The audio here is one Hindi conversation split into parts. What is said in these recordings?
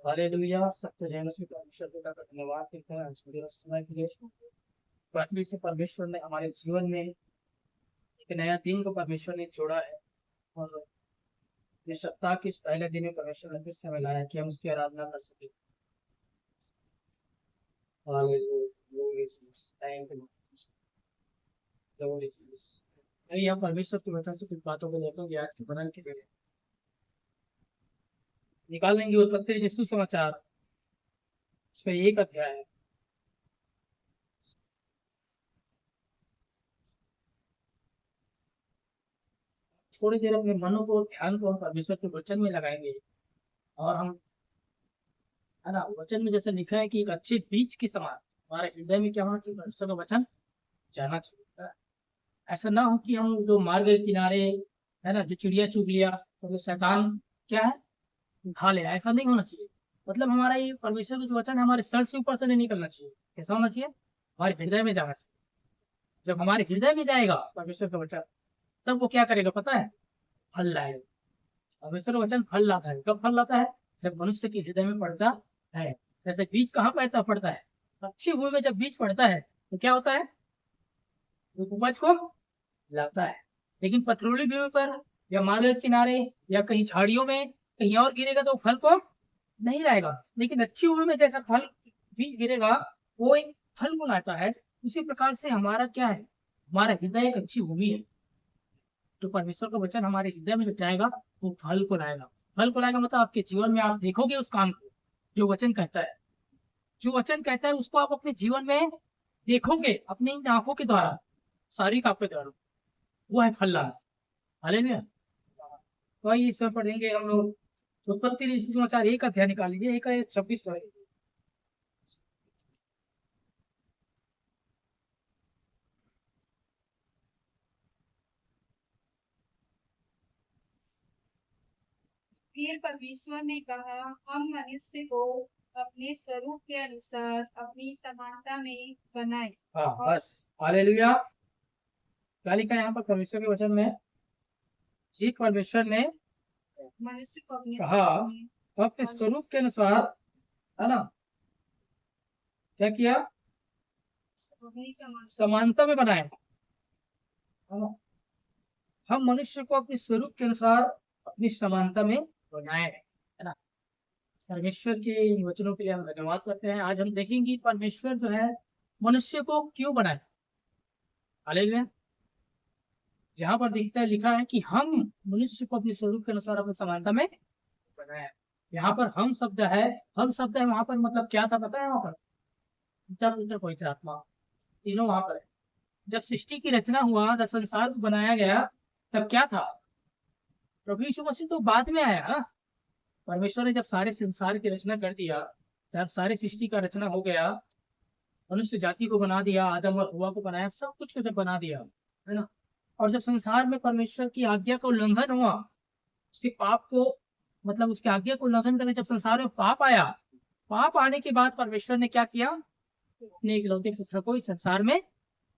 हालेलुया। सबके रहने से परमेश्वर पिता का धन्यवाद करते हैं आज के समय के लिए। पृथ्वी से परमेश्वर ने हमारे जीवन में एक नया दिन को परमेश्वर ने जोड़ा है, और इस सप्ताह के इस पहले दिन में परमेश्वर ने फिर से हमें लाया कि हम उसकी आराधना कर सके। Hallelujah, glory Jesus, thank you, glory Jesus. आइए हम परमेश्वर की वचन से कुछ बातों को देखेंगे आज के वर्णन के लिए। निकाल लेंगे उत्पत्ति यीशु समाचार, उसमें एक अध्याय है। थोड़ी देर अपने मनों को, ध्यान को हम परमेश्वर के वचन में लगाएंगे, और हम, है ना, वचन में जैसे लिखा है कि एक अच्छे बीज के समान हमारे हृदय में क्या होना चाहिए, परमेश्वर का वचन जाना चाहिए। ऐसा ना हो कि हम जो मार्ग के किनारे, है ना, जो चिड़िया चुग लिया, मतलब शैतान क्या है, खा ले, ऐसा नहीं होना चाहिए। मतलब हमारा ये परमेश्वर का जो वचन है हमारे सर से ऊपर से नहीं निकलना चाहिए। कैसा होना चाहिए, हमारे हृदय में जाना चाहिए। जब हमारे हृदय में जाएगा परमेश्वर का वचन, तब वो क्या करेगा पता है, फल लाएगा। परमेश्वर का वचन फल लाता है। कब फल लाता है, जब मनुष्य के हृदय में पड़ता है। जैसे बीज कहाँ पैदा पड़ता है, अच्छी भूमि में जब बीज पड़ता है तो क्या होता है, उपज को लाता है। लेकिन पथरीली भूमि पर, या मार्ग के किनारे, या कहीं झाड़ियों में, कहीं और गिरेगा तो फल को नहीं लाएगा। लेकिन अच्छी भूमि में जैसा फल बीज गिरेगा, वो एक फल को लाता है। उसी प्रकार से हमारा क्या है, हमारा हृदय एक अच्छी भूमि है। तो परमेश्वर का वचन हमारे हृदय में जब जाएगा, वो फल को लाएगा। फल को लाएगा मतलब आपके जीवन में आप देखोगे उस काम को, जो वचन कहता है। जो वचन कहता है उसको आप अपने जीवन में देखोगे, अपनी आंखों के द्वारा, शारीरिक आंखों के द्वारा। वो है फल लाना। हालेलुया। तो आइए इस समय पढ़ेंगे हम लोग उत्पत्ति समाचार एक अध्याय निकाल लीजिए, 1:26 पढ़ेंगे। फिर परमेश्वर ने कहा, हम मनुष्य को अपने स्वरूप के अनुसार अपनी समानता में बनाए। हाँ बस, हालेलुया। क्या लिखा है यहाँ पर परमेश्वर के वचन में, ठीक, परमेश्वर ने मनुष्य को अपने कहा स्वरूप में अपने स्वरूप के अनुसार, है ना, क्या किया, अपनी समानता में बनाया। है ना? हम मनुष्य को अपने स्वरूप के अनुसार अपनी समानता में बनाए, है ना। परमेश्वर के इन वचनों के लिए हम धन्यवाद करते हैं। आज हम देखेंगे परमेश्वर जो है मनुष्य को क्यों बनाया। हालेलुया। यहाँ पर दिखता है, लिखा है कि हम मनुष्य को अपने स्वरूप के अनुसार अपनी समानता में बनाया। यहाँ पर हम शब्द है, हम शब्द है, वहां पर मतलब क्या था पता है, वहां पर पिता पुत्र पवित्र आत्मा तीनों वहां पर है। जब सृष्टि की रचना हुआ, जब संसार को बनाया गया, तब क्या था, प्रभु यीशु मसीह तो बाद में आया ना। परमेश्वर ने जब सारे संसार की रचना कर दिया, जब सारी सृष्टि का रचना हो गया, मनुष्य जाति को बना दिया, आदम और हवा को बनाया, सब कुछ को जब बना दिया, है ना। और जब संसार में परमेश्वर की आज्ञा का उल्लंघन हुआ, उसके पाप को, मतलब उसके आज्ञा को उल्लंघन करने जब संसार में पाप आया, पाप आने के बाद परमेश्वर ने क्या किया, अपने इकलौते पुत्र को इस संसार में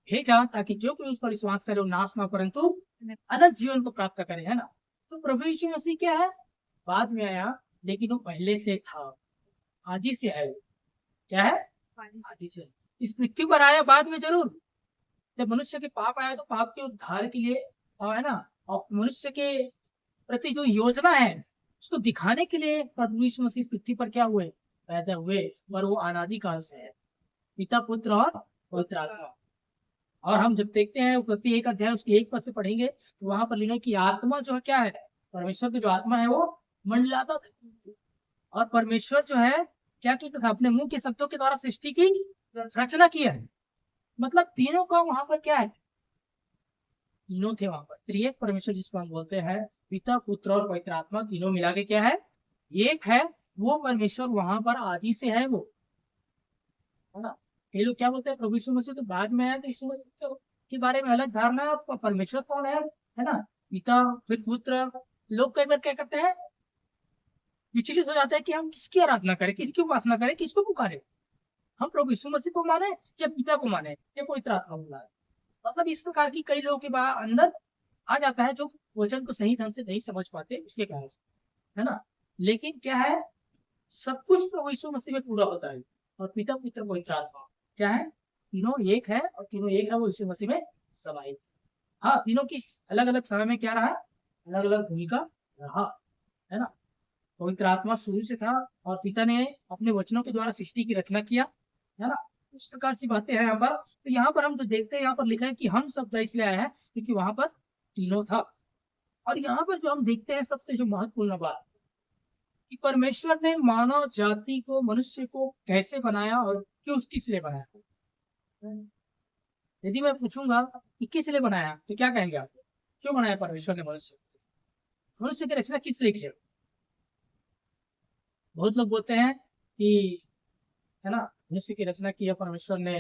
भेजा, ताकि जो कोई उस पर विश्वास करे वो नाश ना परंतु अनंत जीवन को प्राप्त करे, है ना। तो प्रभु यीशु मसीह क्या है, बाद में आया, लेकिन वो पहले से था, आदि से है। क्या है, आदि से। इस पृथ्वी पर आया बाद में जरूर, जब मनुष्य के पाप आया तो पाप के उद्धार के लिए, और है ना, और मनुष्य के प्रति जो योजना है उसको दिखाने के लिए प्रभु यीशु मसीह इस पृथ्वी पर क्या हुए, पैदा हुए। और वो अनादि काल से है, पिता पुत्र और पवित्र आत्मा। और हम जब देखते हैं उत्पत्ति एक अध्याय उसके 1 पद से पढ़ेंगे, तो वहां पर लिखा है कि आत्मा जो है क्या है, परमेश्वर की जो आत्मा है वो मंडलाता था। और परमेश्वर जो है क्या किया था, अपने मुंह के शब्दों के द्वारा सृष्टि की रचना किया है। मतलब तीनों का वहां पर क्या है, तीनों थे वहां पर, त्रिएक परमेश्वर जिसको हम बोलते हैं, पिता पुत्र और पवित्र आत्मा, तीनों मिला के क्या है, एक है। वो परमेश्वर वहां पर आदि से है, वो, है ना। ये लोग क्या बोलते हैं, प्रभु यीशु मसीह तो बाद में आया, तो यीशु मसीह के बारे में अलग धारणा, परमेश्वर कौन है ना, पिता फिर पुत्र। लोग कई बार क्या करते हैं, विचलित हो जाते हैं कि हम किसकी आराधना करें, किसकी उपासना करें, किसको पुकारे, हम प्रभु यीशु मसीह को माने या पिता को माने या पवित्र आत्मा को माने। मतलब इस प्रकार की कई लोगों के अंदर आ जाता है, जो वचन को सही ढंग से नहीं समझ पाते उसके कारण से, है ना। लेकिन क्या है, सब कुछ प्रभु यीशु मसीह में पूरा होता है। और पिता पुत्र पवित्र आत्मा क्या है, तीनों एक है, और तीनों एक है वो यीशु मसीह में समाहित। हाँ, तीनों की अलग अलग समय में क्या रहा, अलग अलग भूमिका रहा, है ना। पवित्र आत्मा शुरू से था, और पिता ने अपने वचनों के द्वारा सृष्टि की रचना किया, है ना। उस प्रकार से बातें हैं यहाँ पर। तो यहाँ पर हम जो देखते हैं, यहाँ पर लिखा है कि हम शब्द इसलिए आया है क्योंकि वहां पर तीनों था। और यहाँ पर जो हम देखते हैं सबसे जो महत्वपूर्ण बात, कि परमेश्वर ने मानव जाति को, मनुष्य को कैसे बनाया और क्यों, किस लिए बनाया। यदि मैं पूछूंगा कि किस लिए बनाया, तो क्या कहेंगे आप, क्यों बनाया परमेश्वर ने मनुष्य, मनुष्य की रचना किस लिए की। बहुत लोग बोलते हैं कि, है ना, मनुष्य की रचना की है परमेश्वर ने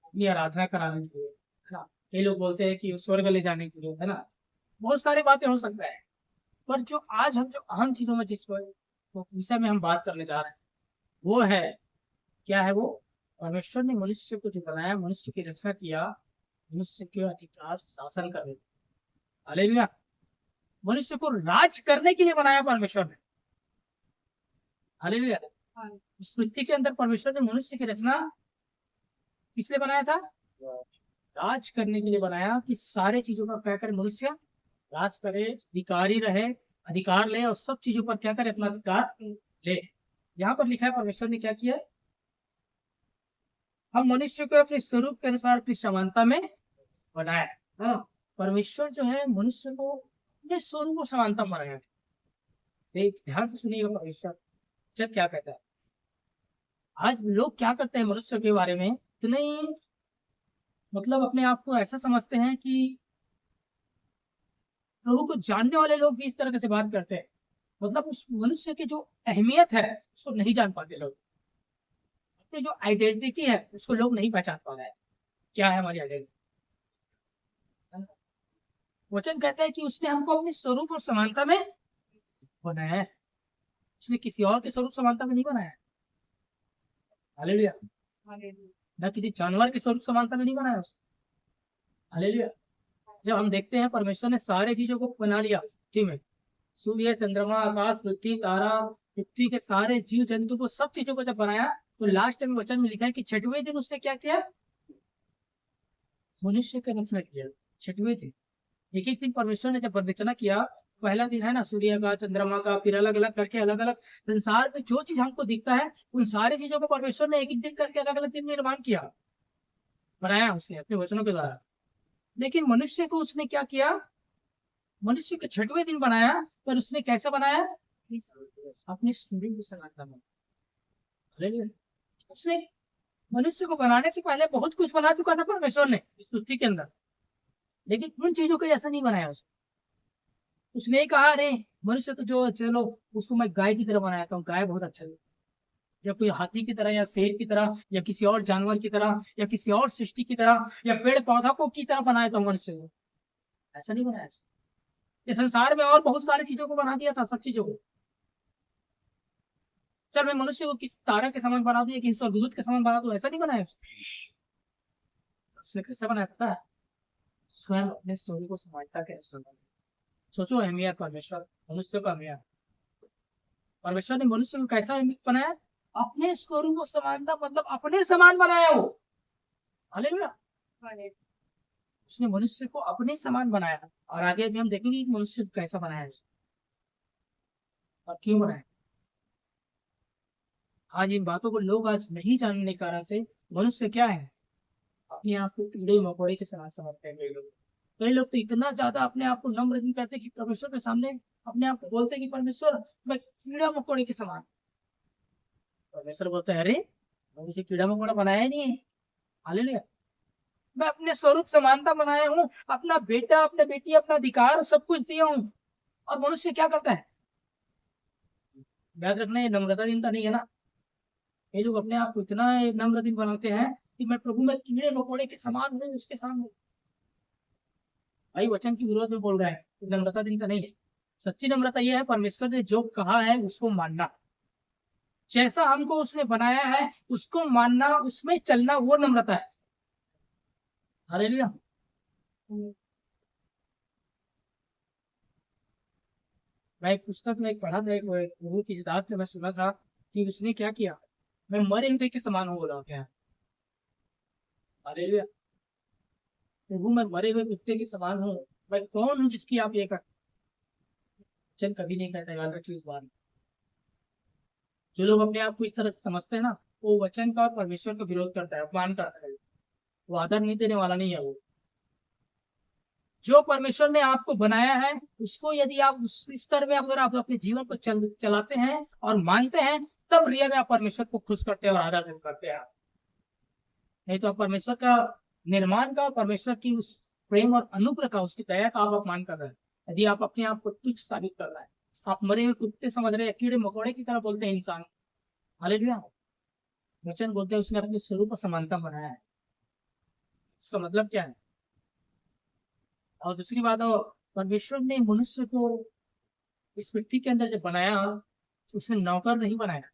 अपनी आराधना कराने के लिए, है ना। कई लोग बोलते हैं कि स्वर्ग ले जाने के लिए, है ना। बहुत सारी बातें हो सकता है, पर जो आज हम जो अहम चीजों में जिस विषय में हम बात करने जा रहे हैं, वो है, क्या है वो, परमेश्वर ने मनुष्य को जो बनाया, मनुष्य की रचना किया, मनुष्य के अधिकार शासन करने, हालेलुया, मनुष्य को राज करने के लिए बनाया परमेश्वर ने, हालेलुया। इस पृथ्वी के अंदर परमेश्वर ने मनुष्य की रचना किस लिए बनाया था, राज करने के लिए बनाया, कि सारे चीजों का क्या करे मनुष्य, राज करे, अधिकारी रहे, अधिकार ले, और सब चीजों पर क्या करे, अपना अधिकार ले। यहाँ पर लिखा है परमेश्वर ने क्या किया, हम मनुष्य को अपने स्वरूप के अनुसार अपनी समानता में बनाया। हाँ, परमेश्वर जो है मनुष्य को अपने स्वरूप और समानता में बनाया। देख ध्यान से सुनिएगा, परमेश्वर जब क्या कहता है। आज लोग क्या करते हैं मनुष्य के बारे में, इतने मतलब अपने आप को ऐसा समझते हैं कि प्रभु को जानने वाले लोग भी इस तरह से बात करते हैं, मतलब उस मनुष्य की जो अहमियत है उसको नहीं जान पाते लोग, अपनी जो आइडेंटिटी है उसको लोग नहीं पहचान पा रहे हैं, क्या है हमारी आइडेंटिटी। वचन कहता है कि उसने हमको अपने स्वरूप और समानता में बनाया है, उसने किसी और के स्वरूप समानता में नहीं बनाया है, हालेलुया। न किसी जानवर के स्वरूप समानता में नहीं बनाया उसने, हालेलुया। जब हम देखते हैं परमेश्वर ने सारे चीजों को बना लिया पृथ्वी में, सूर्य, चंद्रमा, आकाश, पृथ्वी, तारा, पृथ्वी के सारे जीव जंतु को, सब चीजों को जब बनाया, तो लास्ट में वचन में लिखा है कि छठवें दिन उसने क्या किया, मनुष्य का रचना किया। छठवें दिन, एक एक दिन परमेश्वर ने जब रचना किया, पहला दिन है ना सूर्य का, चंद्रमा का, फिर अलग अलग करके अलग अलग संसार में जो चीज हमको दिखता है, उन सारी चीजों को परमेश्वर ने एक एक दिन करके अलग अलग दिन निर्माण किया, बनाया उसने अपने वचनों के द्वारा। लेकिन मनुष्य को उसने क्या किया, मनुष्य को छठवें दिन बनाया, पर उसने कैसा बनाया, अपने स्वरूप की समानता में। उसने मनुष्य को बनाने से पहले बहुत कुछ बना चुका था परमेश्वर ने इस पृथ्वी के अंदर, लेकिन उन चीजों को ऐसा नहीं बनाया उसने ही कहा, अरे मनुष्य तो जो, चलो उसको मैं गाय की तरह बनाया था, गाय बहुत अच्छा है, या कोई हाथी की तरह, या शेर की तरह, या किसी और जानवर की तरह, या किसी और सृष्टि की तरह, या पेड़ पौधा को की तरह बनाया था मनुष्य को, ऐसा नहीं बनाया। ये संसार में और बहुत सारी चीजों को बना दिया था, सब चीजों को। चल मैं मनुष्य को किस तारा के समान बना दूं या किसी स्वर्गदूत के समान बना दूं, ऐसा नहीं बनाया उसने कैसा बनाया पता है, स्वयं अपने स्वरूप को समझता के अनुसार। सोचो अहमियत परमेश्वर, मनुष्य का अहमियत, परमेश्वर ने मनुष्य को कैसा बनाया, अपने स्वरूप को समानता, मतलब अपने समान बनाया वो, हालेलुया। उसने मनुष्य को अपने समान बनाया, और आगे भी हम देखेंगे कि मनुष्य कैसा बनाया और क्यों बनाया। आज इन बातों को लोग आज नहीं जानने के कारण से मनुष्य क्या है, अपने आप को कीड़े मकोड़े के समान समझते हैं। कई लोग तो इतना ज्यादा अपने आप को नम्र नहीं करते कि परमेश्वर के सामने अपने आप को बोलते कि परमेश्वर मैं कीड़ा मकोड़े के समान। परमेश्वर बोलते हैं, अरे मुझे कीड़ा मकोड़ा बनाया ही नहीं है, हालेलुया। मैं अपने स्वरूप समानता बनाया हूँ, अपना बेटा, अपने बेटी, अपना अधिकार सब कुछ दिया हूँ। और मनुष्य क्या करता है, याद रखना ये नम्रता दीनता नहीं है ना। ये लोग अपने आप को इतना नम्र दिन बनाते हैं कि मैं प्रभु में कीड़े मकोड़े के समान हूँ उसके सामने। भाई वचन की विरोध में बोल रहा है, नम्रता दिन का नहीं है। सच्ची नम्रता यह है परमेश्वर ने जो कहा है उसको मानना, जैसा हमको उसने बनाया है उसको मानना, उसमें चलना, वो नम्रता है, हालेलुया। मैं एक पुस्तक में पढ़ा था, एक गुरु की दास से मैं सुना था कि उसने क्या किया, मैं मरे हुए के समान हूँ बोला क्या। हालेलुया। प्रभु मैं मरे हुए कुत्ते के समान हूँ, मैं कौन हूँ जिसकी आप ये कर। वचन कभी नहीं कहता, याद रखिए इस बात। जो लोग अपने आप को इस तरह से समझते हैं ना, वो वचन का और परमेश्वर का विरोध करता है, अपमान करता है, वो आदर नहीं देने वाला नहीं है। वो जो परमेश्वर ने आपको बनाया है, उसको यदि आप उस स्तर में अगर आप अपने जीवन को चलाते हैं और मानते हैं, तब रियल में आप परमेश्वर को खुश करते हैं और आदर करते हैं। नहीं तो आप परमेश्वर का निर्माण का, परमेश्वर की उस प्रेम और अनुग्रह का, उसकी दया का आप अपमान कर रहे हैं। यदि आप अपने आप को तुच्छ साबित कर रहे हैं, आप मरे हुए कुत्ते समझ रहे हैं, कीड़े मकोड़े की तरह बोलते हैं इंसान। हालेलुया। वचन बोलते हैं उसने अपने स्वरूप और समानता बनाया है। इसका मतलब क्या है। और दूसरी बात, परमेश्वर ने मनुष्य को इस पृथ्वी के अंदर जब बनाया, उसने नौकर नहीं बनाया,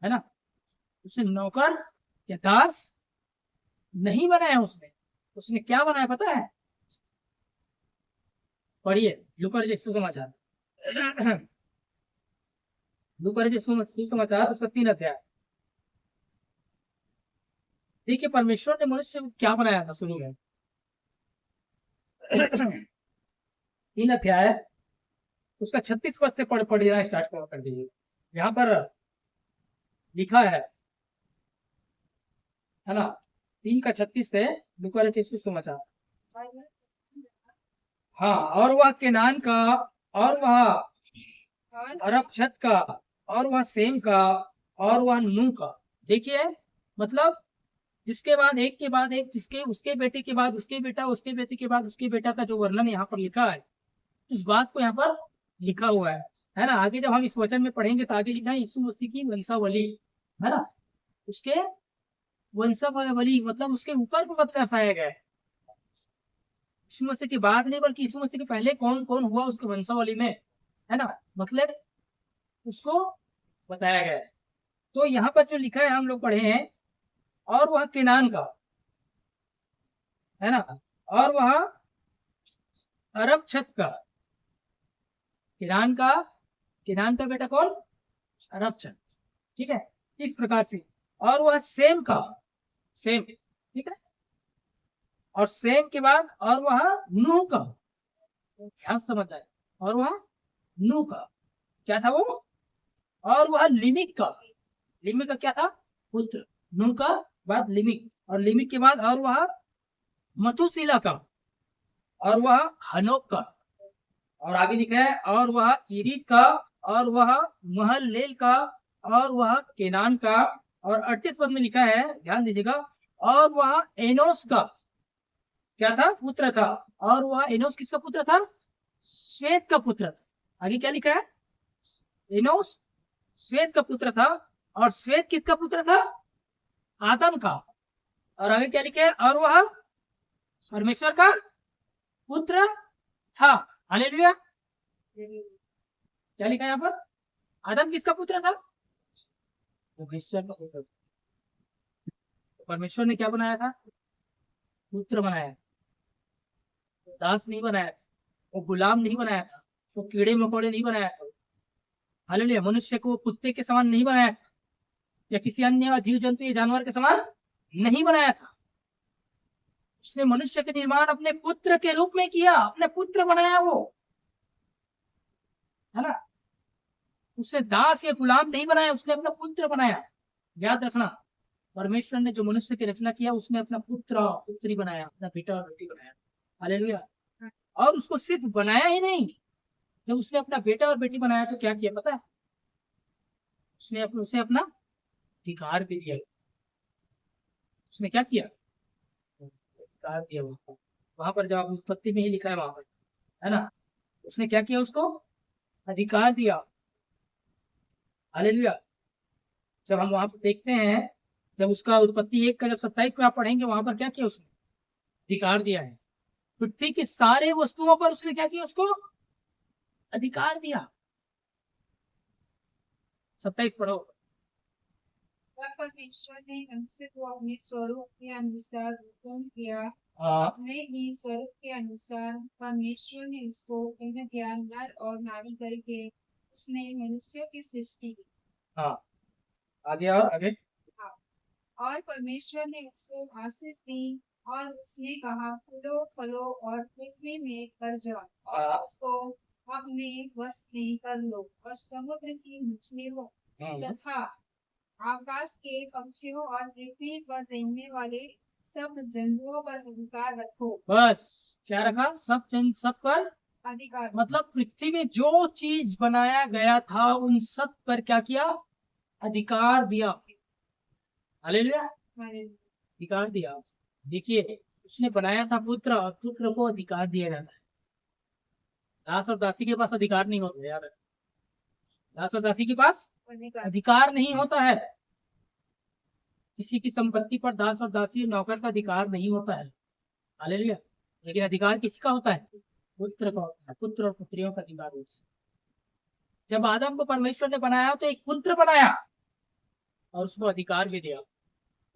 है ना। उसने नौकर या दास नहीं बनाया। उसने उसने क्या बनाया पता है। पढ़िए लूका रचित सुसमाचार। लूका रचित सुसमाचार उसका 3 अध्याय। देखिए परमेश्वर ने मनुष्य को क्या बनाया था शुरू में। 3 अध्याय उसका 36 पद से पढ़ना स्टार्ट कर दीजिए। यहाँ पर लिखा है ना, 3 का 36 है लूका रचित सुसमाचार। हाँ, और वह केनान का, और वह अरफक्षद का, और वह सेम का, और वह नूह का। देखिए मतलब जिसके बाद एक के बाद एक, जिसके उसके बेटे के बाद उसके बेटा, उसके बेटे के बाद उसके बेटा का जो वर्णन यहाँ पर लिखा है, उस बात को यहाँ पर लिखा हुआ है ना। आगे जब हम इस वचन में पढ़ेंगे तो आगे लिखा है यीशु मसीह की वंशावली, है ना। उसके वंशावली मतलब उसके ऊपर को मत दर्शाया गया है। यीशु मसीह के बाद नहीं, बल्कि यीशु मसीह के पहले कौन कौन हुआ उसके वंशावली में, है ना, मतलब उसको बताया गया है। तो यहाँ पर जो लिखा है हम लोग पढ़े हैं, और वह केनान का, है ना, और वह अरफक्षद का। किनान का बेटा कौन, अरफक्षद, ठीक है। इस प्रकार से, और वह सेम का, सेम, ठीक है। और सेम के बाद और वह नूह का, ध्यान समझ आए, और वह नूह का क्या था वो, और वह लिमिक का, लिमिक का क्या था, पुत्र। नूह का बाद लिमिक, और लिमिक के बाद और वह मतुशिला का, और वह हनोक का। और आगे लिखा है और वह इरीक का, और वह महललेल का, और वह केनान का। और 38 पद में लिखा है, ध्यान दीजिएगा, और वह एनोस का क्या था, पुत्र था। और वह एनोस किसका पुत्र था, श्वेत का पुत्र। आगे क्या लिखा है, एनोस श्वेत का पुत्र था। और श्वेत किसका पुत्र था, आदम का। और आगे क्या लिखा है, और वह परमेश्वर का पुत्र था। हालेलुया। क्या लिखा है यहाँ पर, आदम किसका पुत्र था, परमेश्वर का पुत्र। परमेश्वर ने क्या बनाया था, पुत्र बनाया, दास नहीं बनाया, वो गुलाम नहीं बनाया था, वो कीड़े मकोड़े नहीं बनाया था। हालेलुया। मनुष्य को कुत्ते के समान नहीं बनाया था, या किसी अन्य जीव जंतु या जानवर के समान नहीं बनाया था। उसने मनुष्य के निर्माण अपने पुत्र के रूप में किया, अपने पुत्र बनाया वो, है ना। उसने दास या गुलाम नहीं बनाया, उसने अपना पुत्र बनाया। याद रखना, परमेश्वर ने जो मनुष्य की रचना किया, उसने अपना पुत्र पुत्री बनाया, अपना बेटा और बेटी बनाया। हालेलुया। और उसको सिर्फ बनाया ही नहीं, जब उसने अपना बेटा और बेटी बनाया तो क्या किया पता है, उसने उसे अपना अधिकार भी दिया। उसने क्या किया, अधिकार दिया। वहां पर जब उत्पत्ति में ही लिखा है वहां पर, है ना, उसने क्या किया, उसको अधिकार दिया। हालेलुया। जब हम वहां पर देखते हैं, जब उसका उत्पत्ति 1 का जब 27 में आप पढ़ेंगे, वहां पर क्या किया, उसने अधिकार दिया है। पृथ्वी के सारे वस्तुओं पर उसने क्या किया, उसको अधिकार दिया। 27 पढ़ो। परमेश्वर ने मनुष्य को अपने स्वरूप के अनुसार उत्पन्न किया, हाँ, अपने ही स्वरूप के अनुसार परमेश्वर ने उसको ज्ञान नर और नारी करके उसने मनुष्य की सृष्टि की। हाँ, आगे और आगे। और परमेश्वर ने उसको आशीष दी और उसने कहा कूदो फलो और पृथ्वी में कर जाओ, उसको अपने वश में कर लो और समुद्र की मछलियों तथा आकाश के पक्षियों और पृथ्वी पर रहने वाले सब जंतुओं पर अधिकार रखो। बस क्या रखा? सब पर अधिकार। मतलब पृथ्वी में जो चीज बनाया गया था उन सब पर क्या किया? अधिकार दिया। हालेलुया, अधिकार दिया। देखिए, उसने बनाया था पुत्र, और पुत्र को अधिकार दिया जाता है। दास और दासी के पास अधिकार नहीं होता यार। दास और दासी के पास अधिकार नहीं होता है। किसी की संपत्ति पर दास और दासी नौकर का अधिकार नहीं होता है। हालेलुया। लेकिन अधिकार किसी का होता है? पुत्र का होता है। पुत्र और पुत्रियों का अधिकार होता है। जब आदम को परमेश्वर ने बनाया तो एक पुत्र बनाया और उसको अधिकार भी दिया,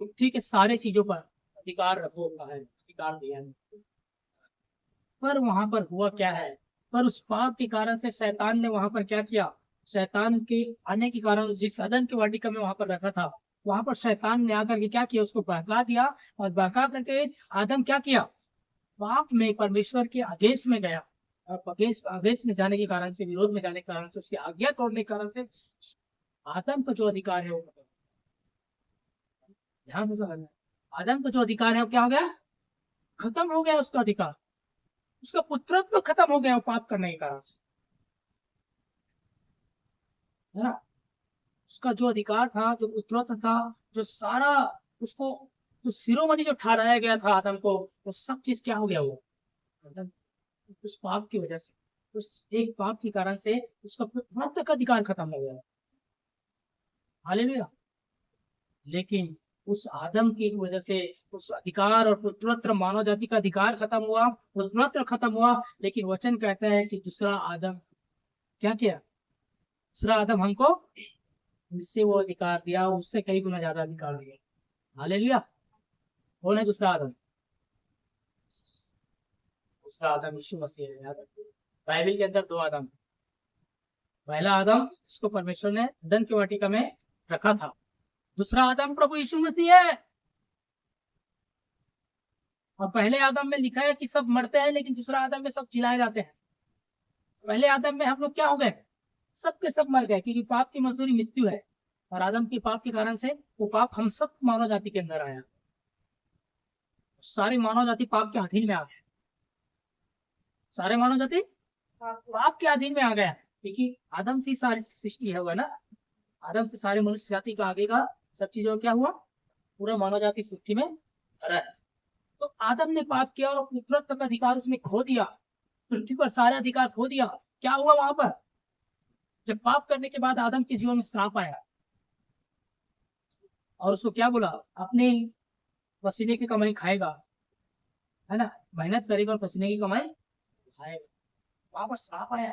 पृथ्वी के सारे चीजों पर अधिकार रखो है, अधिकार दिया है। पर वहां पर हुआ क्या है? पर उस पाप के कारण से शैतान ने वहां पर क्या किया? शैतान के आने के कारण जिस अदन की वाटिका में वहां पर रखा था, वहां पर शैतान ने आकर के क्या किया? उसको बहका दिया, और बहका करके आदम क्या किया? पाप में परमेश्वर के आदेश में गया, और आदेश में जाने के कारण से, विरोध में जाने के कारण से, उसकी आज्ञा तोड़ने के कारण से आदम का जो अधिकार है वो खत्म। ध्यान से समझना, आदम का जो अधिकार है वो क्या हो गया? खत्म हो गया उसका अधिकार। उसका पुत्रत्व खत्म हो गया वो पाप करने के कारण से, है ना। उसका जो अधिकार था, जो पुत्रत्व था, जो सारा उसको जो शिरोमणि जो ठहराया गया था आदम को, वो सब चीज क्या हो गया? वो मतलब उस पाप की वजह से, उस एक पाप के कारण से उसका पुत्रत्व का अधिकार खत्म हो गया। हालेलुया। लेकिन उस आदम की वजह से उस अधिकार और पुत्रत्व, मानव जाति का अधिकार खत्म हुआ, पुत्रत्व खत्म हुआ। लेकिन वचन कहता है कि दूसरा आदम क्या किया? दूसरा आदम हमको उससे वो अधिकार दिया, उससे कई गुना ज्यादा अधिकार दिया। हालेलुया। कौन है दूसरा आदम? दूसरा आदम यीशु मसीह है। याद रखिए, बाइबल के अंदर दो आदम। पहला आदम जिसको परमेश्वर ने अदन की वाटिका में रखा था, दूसरा आदम प्रभु यीशु मसीह है। और पहले आदम में लिखा है कि सब मरते हैं, लेकिन दूसरा आदम में सब जिलाए जाते हैं। पहले आदम में हम लोग क्या हो गए? सब के सब मर गए, क्योंकि पाप की मजदूरी मृत्यु है। और आदम के पाप के कारण से वो पाप हम सब मानव जाति के अंदर आया। सारी मानव जाति पाप के अधीन में आ गए। सारे मानव जाति पाप के अधीन में आ गया, क्योंकि आदम से सारी सृष्टि है हुआ ना। आदम से सारे मनुष्य जाति का आगे का सब चीजों क्या हुआ? पूरा मानव जाति सृष्टि में रहा। तो आदम ने पाप किया और पुत्रत्व का अधिकार उसने खो दिया, पृथ्वी पर सारा अधिकार खो दिया। क्या हुआ वहां पर? जब पाप करने के बाद आदम के जीवन में श्राप आया, और उसको क्या बोला? अपने पसीने की कमाई खाएगा, है ना, मेहनत करेगा और पसीने की कमाई खाएगा। वहां पर श्राप आया।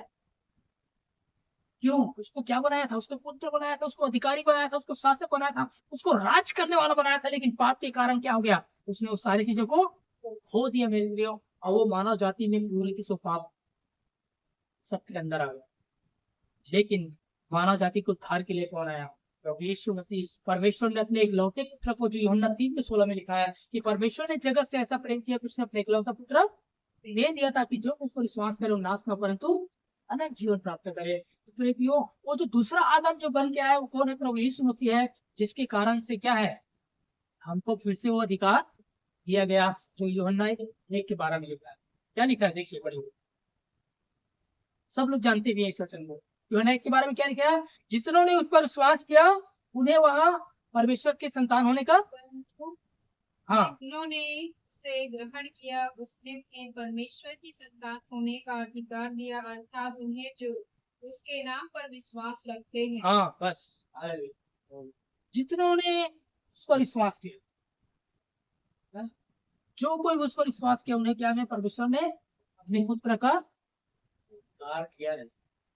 क्यों? उसको क्या बनाया था? उसको पुत्र बनाया था, उसको अधिकारी बनाया था, उसको शासक बनाया था, उसको राज करने वाला बनाया था। लेकिन पाप के कारण क्या हो गया? उसने उस सारी चीजों को खो दिया मेरे लिए, और वो मानव जाति में पूरी थी, सो पाप सबके अंदर आ गया। लेकिन मानव जाति को उद्धार के लिए कौन आया? प्रभु यीशु मसीह। परमेश्वर ने अपने एक लौते पुत्र को, जो यूहन्ना 3:16 में लिखा है कि परमेश्वर ने जगत से ऐसा प्रेम किया कि उसने अपने इकलौता पुत्र दे दिया, ताकि जो उस पर विश्वास करे वो नाश न परंतु अनंत जीवन प्राप्त करे। तो वो जो दूसरा आदम जो बन के आया वो कौन है? प्रभु यीशु मसीह है, जिसके कारण से क्या है? हमको फिर से वो अधिकार दिया गया, जो यूहन्ना 1:12 में लिखा है। क्या लिखा है? देखिए, पढ़िए। सब लोग जानते भी हैं इस वचन को। यूहन्ना 1:12 में क्या लिखा है? जितनों ने उस पर विश्वास किया उन्हें वहां परमेश्वर के संतान होने का, हाँ, जिन्होंने उसे ग्रहण किया उसने परमेश्वर की संतान होने का अधिकार दिया, अर्थात उन्हें जो उसके नाम पर विश्वास रखते हैं। हाँ, बस जितनों ने उस पर विश्वास किया, जो कोई उस पर विश्वास किया उन्हें क्या है? परमेश्वर ने अपने पुत्र का उद्धार किया है।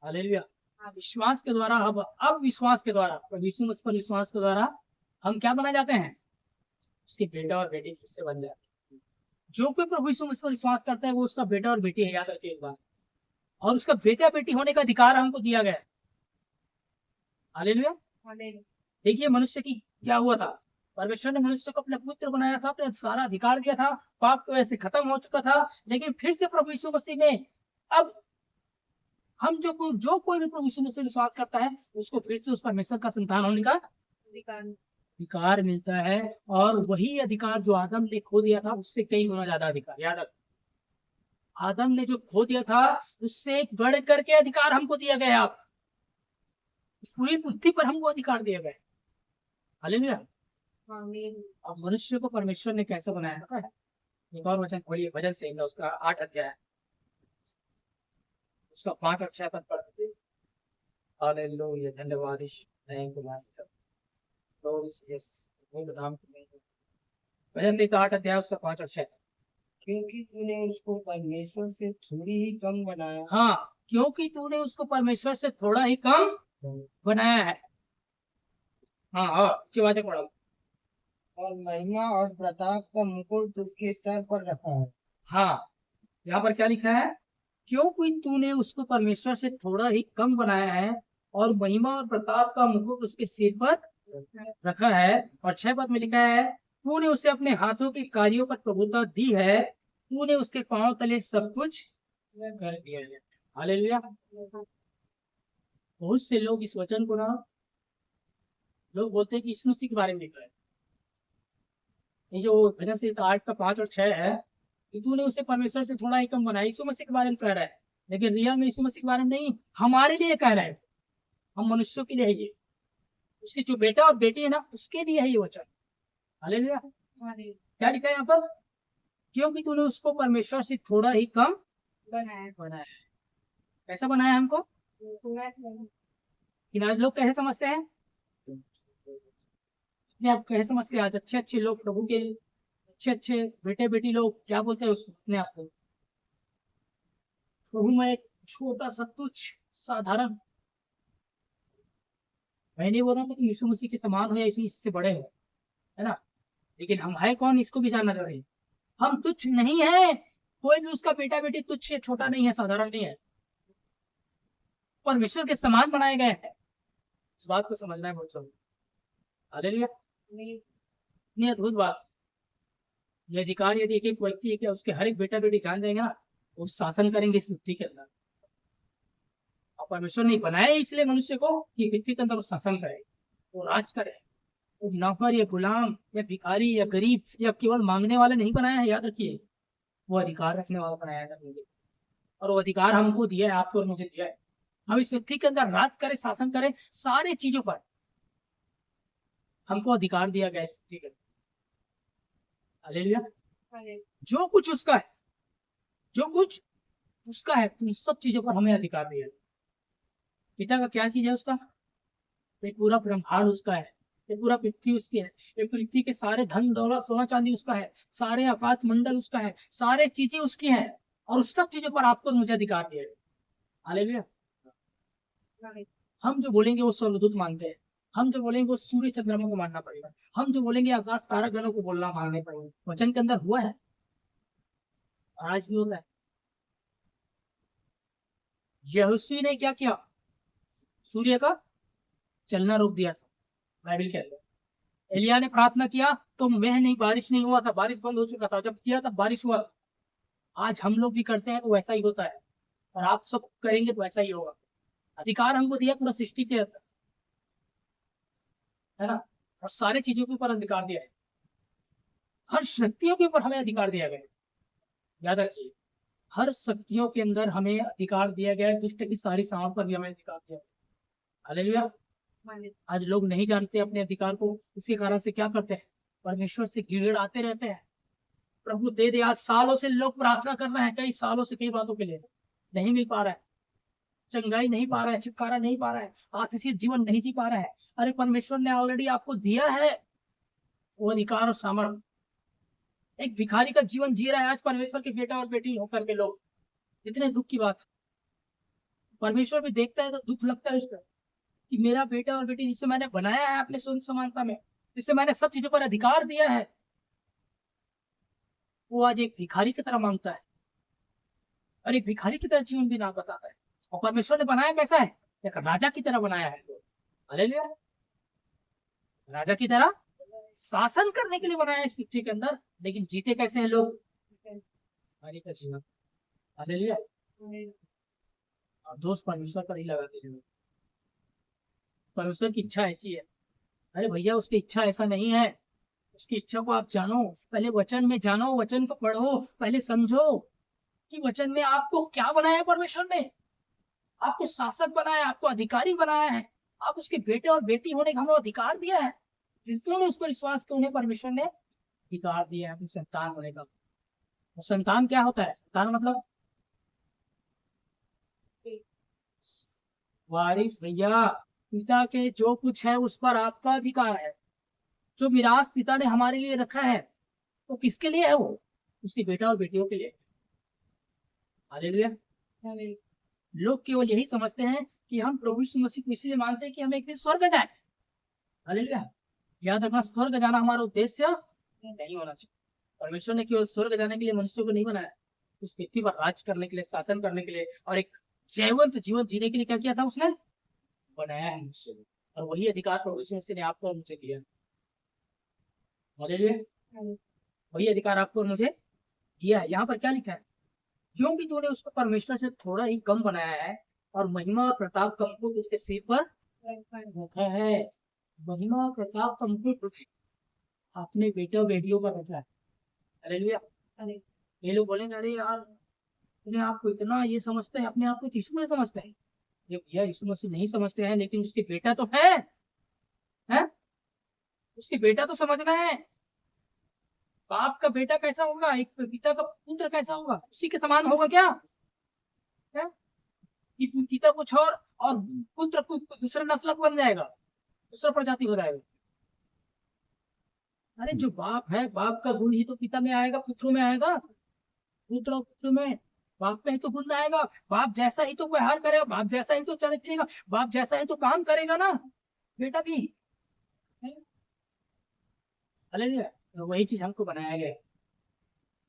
हालेलुया। विश्वास के द्वारा, अब विश्वास के द्वारा, यीशु मसीह पर विश्वास के द्वारा हम क्या बना जाते हैं? उसके बेटा और बेटी फिर से बन जाते हैं। जो कोई प्रभु यीशु मसीह पर विश्वास करता है वो उसका बेटा और बेटी है, याद रखिए एक बार। और उसका बेटा बेटी होने का अधिकार हमको दिया गया है। हालेलुया। हालेलुया। देखिए मनुष्य की क्या हुआ था, परमेश्वर ने मनुष्य को अपना पुत्र बनाया था, अपने सारा अधिकार दिया था, पाप तो ऐसे खत्म हो चुका था, लेकिन फिर से प्रभु यीशु मसीह में अब हम जो कोई भी प्रभु यीशु मसीह में विश्वास करता है, उसको फिर से उस परमेश्वर का संतान होने का अधिकार। अधिकार मिलता है। और वही अधिकार जो आदम ने खो दिया था, उससे कई गुना ज्यादा अधिकार। याद रख, आदम ने जो खो दिया था, उससे बढ़ करके अधिकार हमको दिया गया। आप इस पूरी पृथ्वी पर हमको अधिकार दिया गया। हालेलुया। आमीन। अब मनुष्य को परमेश्वर ने कैसे बनाया पता है? एक और वचन खोलिए, भजन से उसका 8 अध्याय, उसका 5 और 6 पद पढ़ते हैं। हालेलुया, धन्यवाद यीशु, thank you master, glory to yes, नाम भजन से 8 अध्याय, उसका 5 और 6। क्योंकि तूने उसको परमेश्वर से थोड़ी ही कम बनाया। हाँ, क्योंकि तूने उसको परमेश्वर से थोड़ा ही कम बनाया है। हाँ, और अच्छी बातें पढ़ो। और महिमा और प्रताप का मुकुट उसके सर पर रखा है। हाँ, यहाँ पर क्या लिखा है? क्योंकि तूने उसको परमेश्वर से थोड़ा ही कम बनाया है और महिमा और प्रताप का मुकुट उसके सिर पर रखा है। और 6 पद में लिखा है, तूने उसे अपने हाथों के कार्यों पर प्रभुता दी है, तूने उसके पांव तले सब कुछ कर दिया है। हालेलुया। बहुत से लोग इस वचन को ना, लोग बोलते हैं कि यीशु मसीह के बारे में लिखा है। ये जो भजन से 8 का 5 और 6 है, कि तूने उसे परमेश्वर से थोड़ा ही कम बनाया, यीशु मसीह के बारे में कह रहा है। लेकिन रियल में यीशु मसीह के बारे में नहीं, हमारे लिए कह रहा है। हम मनुष्यों के लिए है ये, उसके जो बेटा और बेटी है ना, उसके लिए है ये वचन। हालेलुया। हालेलुया। क्या लिखा है यहाँ पर? क्योंकि तूने उसको परमेश्वर से थोड़ा ही कम बनाया। बनाया है। कैसा बनाया हमको? कि आज लोग कैसे समझते हैं? अपने आप कैसे समझते हैं? आज अच्छे अच्छे लोग, प्रभु के अच्छे अच्छे बेटे बेटी लोग क्या बोलते हैं अपने आप को? प्रभु में एक छोटा सा तुच्छ साधारण, मैं नहीं बोल रहा था कि यीशु मसीह के समान हो या यीशु मसीह से बड़े हो, है ना? लेकिन हम है कौन, इसको भी जानना जरूरी। हम तुच्छ नहीं है, कोई भी उसका बेटा बेटी तुच्छ है, छोटा नहीं है, साधारण नहीं है, परमेश्वर के समान बनाए गए हैं। इस बात को समझना है बहुत जरूरी। हालेलुया। इतनी अद्भुत बात। ये अधिकार यदि एक व्यक्ति है, क्या उसके हर एक बेटा बेटी जान जाएंगे ना, वो शासन करेंगे इस पृथ्वी के अंदर। और परमेश्वर ने बनाया इसलिए मनुष्य को कि पृथ्वी के अंदर वो शासन करे, वो राज करे। वो नौकर या गुलाम या भिखारी या गरीब या केवल मांगने वाले नहीं बनाया है, याद रखिए। वो अधिकार रखने वाला बनाया था मुझे, और वो अधिकार हमको दिया है, आपको और मुझे दिया है। हम इस पृथ्वी के अंदर राज करें, शासन करें, सारे चीजों पर हमको अधिकार दिया गया है इस पृथ्वी के अंदर। हालेलुया। जो कुछ उसका है, जो कुछ उसका है, उन सब चीजों पर हमें अधिकार दिया है। पिता का क्या चीज है उसका? ये पूरा ब्रह्मांड उसका है, ये पूरा पृथ्वी उसकी है, ये पृथ्वी के सारे धन दौलत सोना चांदी उसका है, सारे आकाश मंडल उसका है, सारे चीजें उसकी हैं, और उस सब चीजों पर आपको और मुझे अधिकार दिया है। हालेलुया। हम जो बोलेंगे वो स्वर्गदूत मानते हैं, हम जो बोलेंगे वो सूर्य चंद्रमा को मानना पड़ेगा, हम जो बोलेंगे आकाश तारा गणों को बोलना मानने पड़ेगा। वचन के अंदर हुआ है और आज भी होता है। यहोशू ने क्या किया? सूर्य का चलना रोक दिया था, बाइबल के अंदर। एलिया ने प्रार्थना किया तो बारिश नहीं हुआ था, बारिश बंद हो चुका था, जब किया तब बारिश हुआ। आज हम लोग भी करते हैं तो वैसा ही होता है, और आप सब करेंगे तो वैसा ही होगा। अधिकार हमको दिया पूरा सृष्टि के अंदर, है ना? और सारे चीजों के ऊपर अधिकार दिया है, हर शक्तियों के ऊपर हमें अधिकार दिया गया है। याद रखिए, हर शक्तियों के अंदर हमें अधिकार दिया गया है, दुष्ट की सारी सामर्थ पर भी हमें अधिकार दिया है। हालेलुया। आज लोग नहीं जानते अपने अधिकार को, इसी कारण से क्या करते हैं? परमेश्वर से गिड़गिड़ाते रहते हैं, प्रभु दे दे। आज सालों से लोग प्रार्थना कर रहे हैं, कई सालों से कई बातों के लिए, नहीं मिल पा रहा है, चंगाई नहीं पा रहा है, छुटकारा नहीं पा रहा है, आशीषित जीवन नहीं जी पा रहा है। अरे परमेश्वर ने ऑलरेडी आपको दिया है वो अधिकार और सामर्थ। एक भिखारी का जीवन जी रहा है आज परमेश्वर के बेटा और बेटी होकर के लोग, इतने दुख की बात। परमेश्वर भी देखता है तो दुख लगता है उसका, कि मेरा बेटा और बेटी जिसे मैंने बनाया है अपने स्वरूप समानता में, जिसे मैंने सब चीजों पर अधिकार दिया है, वो आज एक भिखारी की तरह मांगता है, और एक भिखारी की तरह जीवन भी ना बताता है। और परमेश्वर ने बनाया कैसा है? एक राजा की तरह बनाया है। हालेलुया। राजा की तरह शासन करने के लिए बनाया है इस पृथ्वी के अंदर। लेकिन जीते कैसे हैं लोग? हरि का जीवन। हालेलुया। और दोस्त परमेश्वर पर ही लगाते हैं। परमेश्वर की इच्छा ऐसी है। अरे भैया, उसकी इच्छा ऐसा नहीं है। उसकी इच्छा को आप जानो, पहले वचन में जानो, वचन को पढ़ो, पहले समझो कि वचन में आपको क्या बनाया है परमेश्वर ने। आपको शासक बनाया है, आपको अधिकारी बनाया है, आप उसके बेटे और बेटी होने का हमें अधिकार दिया है। जिन्होंने उस पर विश्वास किया उन्हें परमेश्वर ने अधिकार दिया है अपनी संतान होने का। और संतान क्या होता है? संतान मतलब वारिस। भैया, पिता के जो कुछ है उस पर आपका अधिकार है। जो मिरास पिता ने हमारे लिए रखा है वो किसके लिए है? वो उसके बेटा और बेटियों के लिए। हालेलुया। लोग केवल यही समझते हैं कि हम प्रभु यीशु मसीह को इसलिए मानते हैं कि हम एक दिन स्वर्ग जाए। हालेलुया। याद रखना, स्वर्ग जाना हमारा उद्देश्य नहीं होना चाहिए। परमेश्वर ने केवल स्वर्ग जाने के लिए मनुष्य को नहीं बनाया, उस पृथ्वी पर राज करने के लिए, शासन करने के लिए और एक जैवंत जीवन जीने के लिए क्या किया था? उसने बनाया है मनुष्य को। और वही अधिकार प्रभु यीशु मसीह ने आपको और मुझे दिया। हालेलुया। वही अधिकार आपको और मुझे दिया है। यहाँ पर क्या लिखा है? क्योंकि तूने उसको परमेश्वर से थोड़ा ही कम बनाया है और महिमा और प्रताप का मुकुट उसके सिर पर रखा है। महिमा और प्रताप का मुकुट अपने बेटे और बेटियों पर रखा है। हालेलुया। ये लोग बोलेंगे, अरे यार, अपने आप को इतना ये समझते हैं, अपने आप को यीशु मसीह समझते हैं। ये भैया, यीशु मसीह नहीं समझते हैं, लेकिन उसके बेटा तो है? उसके बेटा तो समझना है। बाप का बेटा कैसा होगा, एक पिता का पुत्र कैसा होगा, उसी के समान होगा क्या? है? कि पिता कुछ और पुत्र कुछ दूसरा नस्ल बन जाएगा, दूसरा प्रजाति हो जाएगा। अरे जो बाप है, बाप का गुण ही तो पिता में आएगा, पुत्रों में आएगा। पुत्र और पुत्र में बाप में ही तो गुण आएगा। बाप जैसा ही तो व्यवहार करेगा, बाप जैसा ही तो चल फिरेगा, बाप जैसा ही तो काम करेगा ना बेटा भी। हालेलुया। तो वही चीज हमको बनाया गया।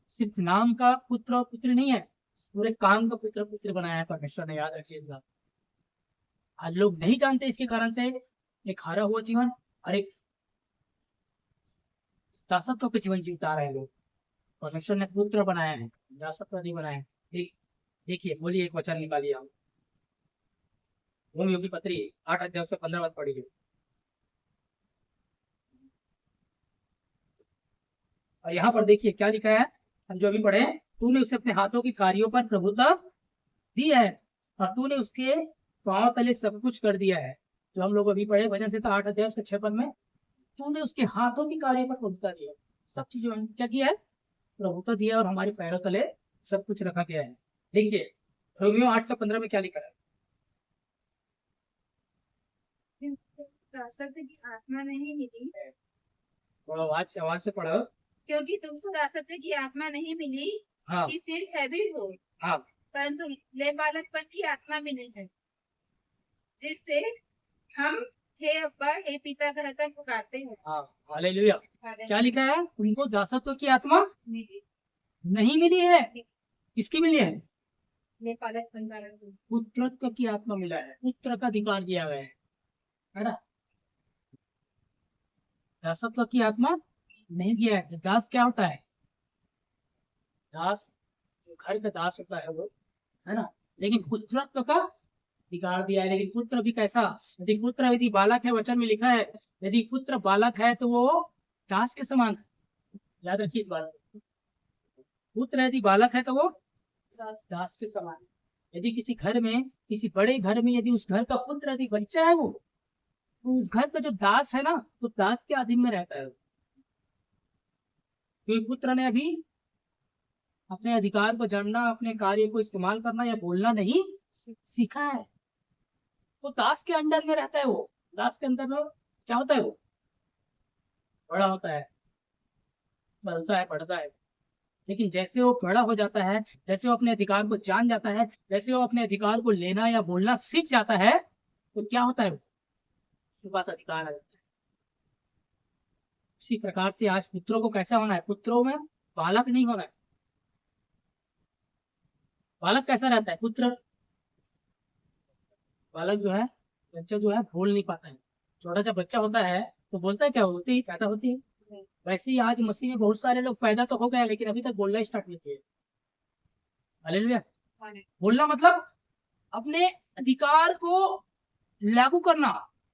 सिर्फ नाम का पुत्र और पुत्री नहीं है, पूरे काम का पुत्र पुत्र बनाया है परमेश्वर ने। याद रखिए इस बात। आज लोग नहीं जानते, इसके कारण से एक हारा हुआ जीवन और एक दासत्व के जीवन जीता रहे लोग। परमेश्वर ने पुत्र बनाया है, दासत्व नहीं बनाया है। देखिए, बोलिए, एक वचन निकालिए हम। रोमियो की पत्री 8 अध्याय से 15 पद पढ़िए। और यहाँ पर देखिए क्या लिखा है, हम जो अभी पढ़े। तूने उसे अपने हाथों की कार्यों पर प्रभुता दी है और तूने उसके पांव तले सब कुछ कर दिया है। जो हम लोग अभी पढ़े वचन से था 8 अध्याय उसके 6 पद में, तूने उसके हाथों की कार्य पर प्रभुता दिया। सब चीजों में क्या किया है? प्रभुता दिया और हमारे पैरों तले सब कुछ रखा गया है। देखिए रोमियो 8:15 में क्या लिखा है? दासत्व की आत्मा नहीं मिली, थोड़ा आवाज से पढ़ो। क्योंकि तुमको दासत्व की आत्मा नहीं मिली हाँ कि फिर हैवी हो, हाँ परंतु ले बालकपन की आत्मा मिली है, जिससे हम हे अब्बा हे पिता कहकर पुकारते हैं। हाँ। हालेलुया। क्या लिखा है? उनको दासत्व की आत्मा मिली, नहीं मिली है। किसकी मिली है? ले बालकपन का पुत्रत्व की आत्मा मिला है, पुत्र का अधिकार दिया गया है ना। दासत्व की आत्मा नहीं दिया है। दास क्या होता है? दास जो घर का दास होता है वो, है ना। लेकिन पुत्रत्व का अधिकार दिया है। लेकिन पुत्र भी कैसा? यदि बालक है, वचन में लिखा है, यदि पुत्र बालक है तो वो दास के समान है। याद रखिए इस बात को। पुत्र यदि बालक है तो वो दास के समान है। यदि किसी घर में, किसी बड़े घर में, यदि उस घर का पुत्र यदि बच्चा है वो, तो उस घर का जो दास है ना, तो दास के अधीन में रहता है। क्योंकि पुत्र ने अभी अपने अधिकार को जानना, अपने कार्य को इस्तेमाल करना या बोलना नहीं सीखा है। वो दास के अंडर में रहता है। वो दास के अंदर में क्या होता है? वो बड़ा होता है, बढ़ता है, बढ़ता है। लेकिन जैसे वो बड़ा हो जाता है, जैसे वो अपने अधिकार को जान जाता है, जैसे वो अपने अधिकार को लेना या बोलना सीख जाता है, तो क्या होता है? उसके पास अधिकार आ जाता है। उसी प्रकार से आज पुत्रों को कैसा होना है? पुत्रों में बालक नहीं होना है। बालक कैसा रहता है? पुत्र बालक जो है, बच्चा जो है बोल नहीं पाता है। छोटा सा बच्चा होता है तो बोलता है क्या होती ही पैदा होती है। वैसे ही आज मसीह में बहुत सारे लोग पैदा तो हो गए लेकिन अभी तक बोलना स्टार्ट नहीं किए। हालेलुया। बोलना मतलब अपने अधिकार को लागू करना,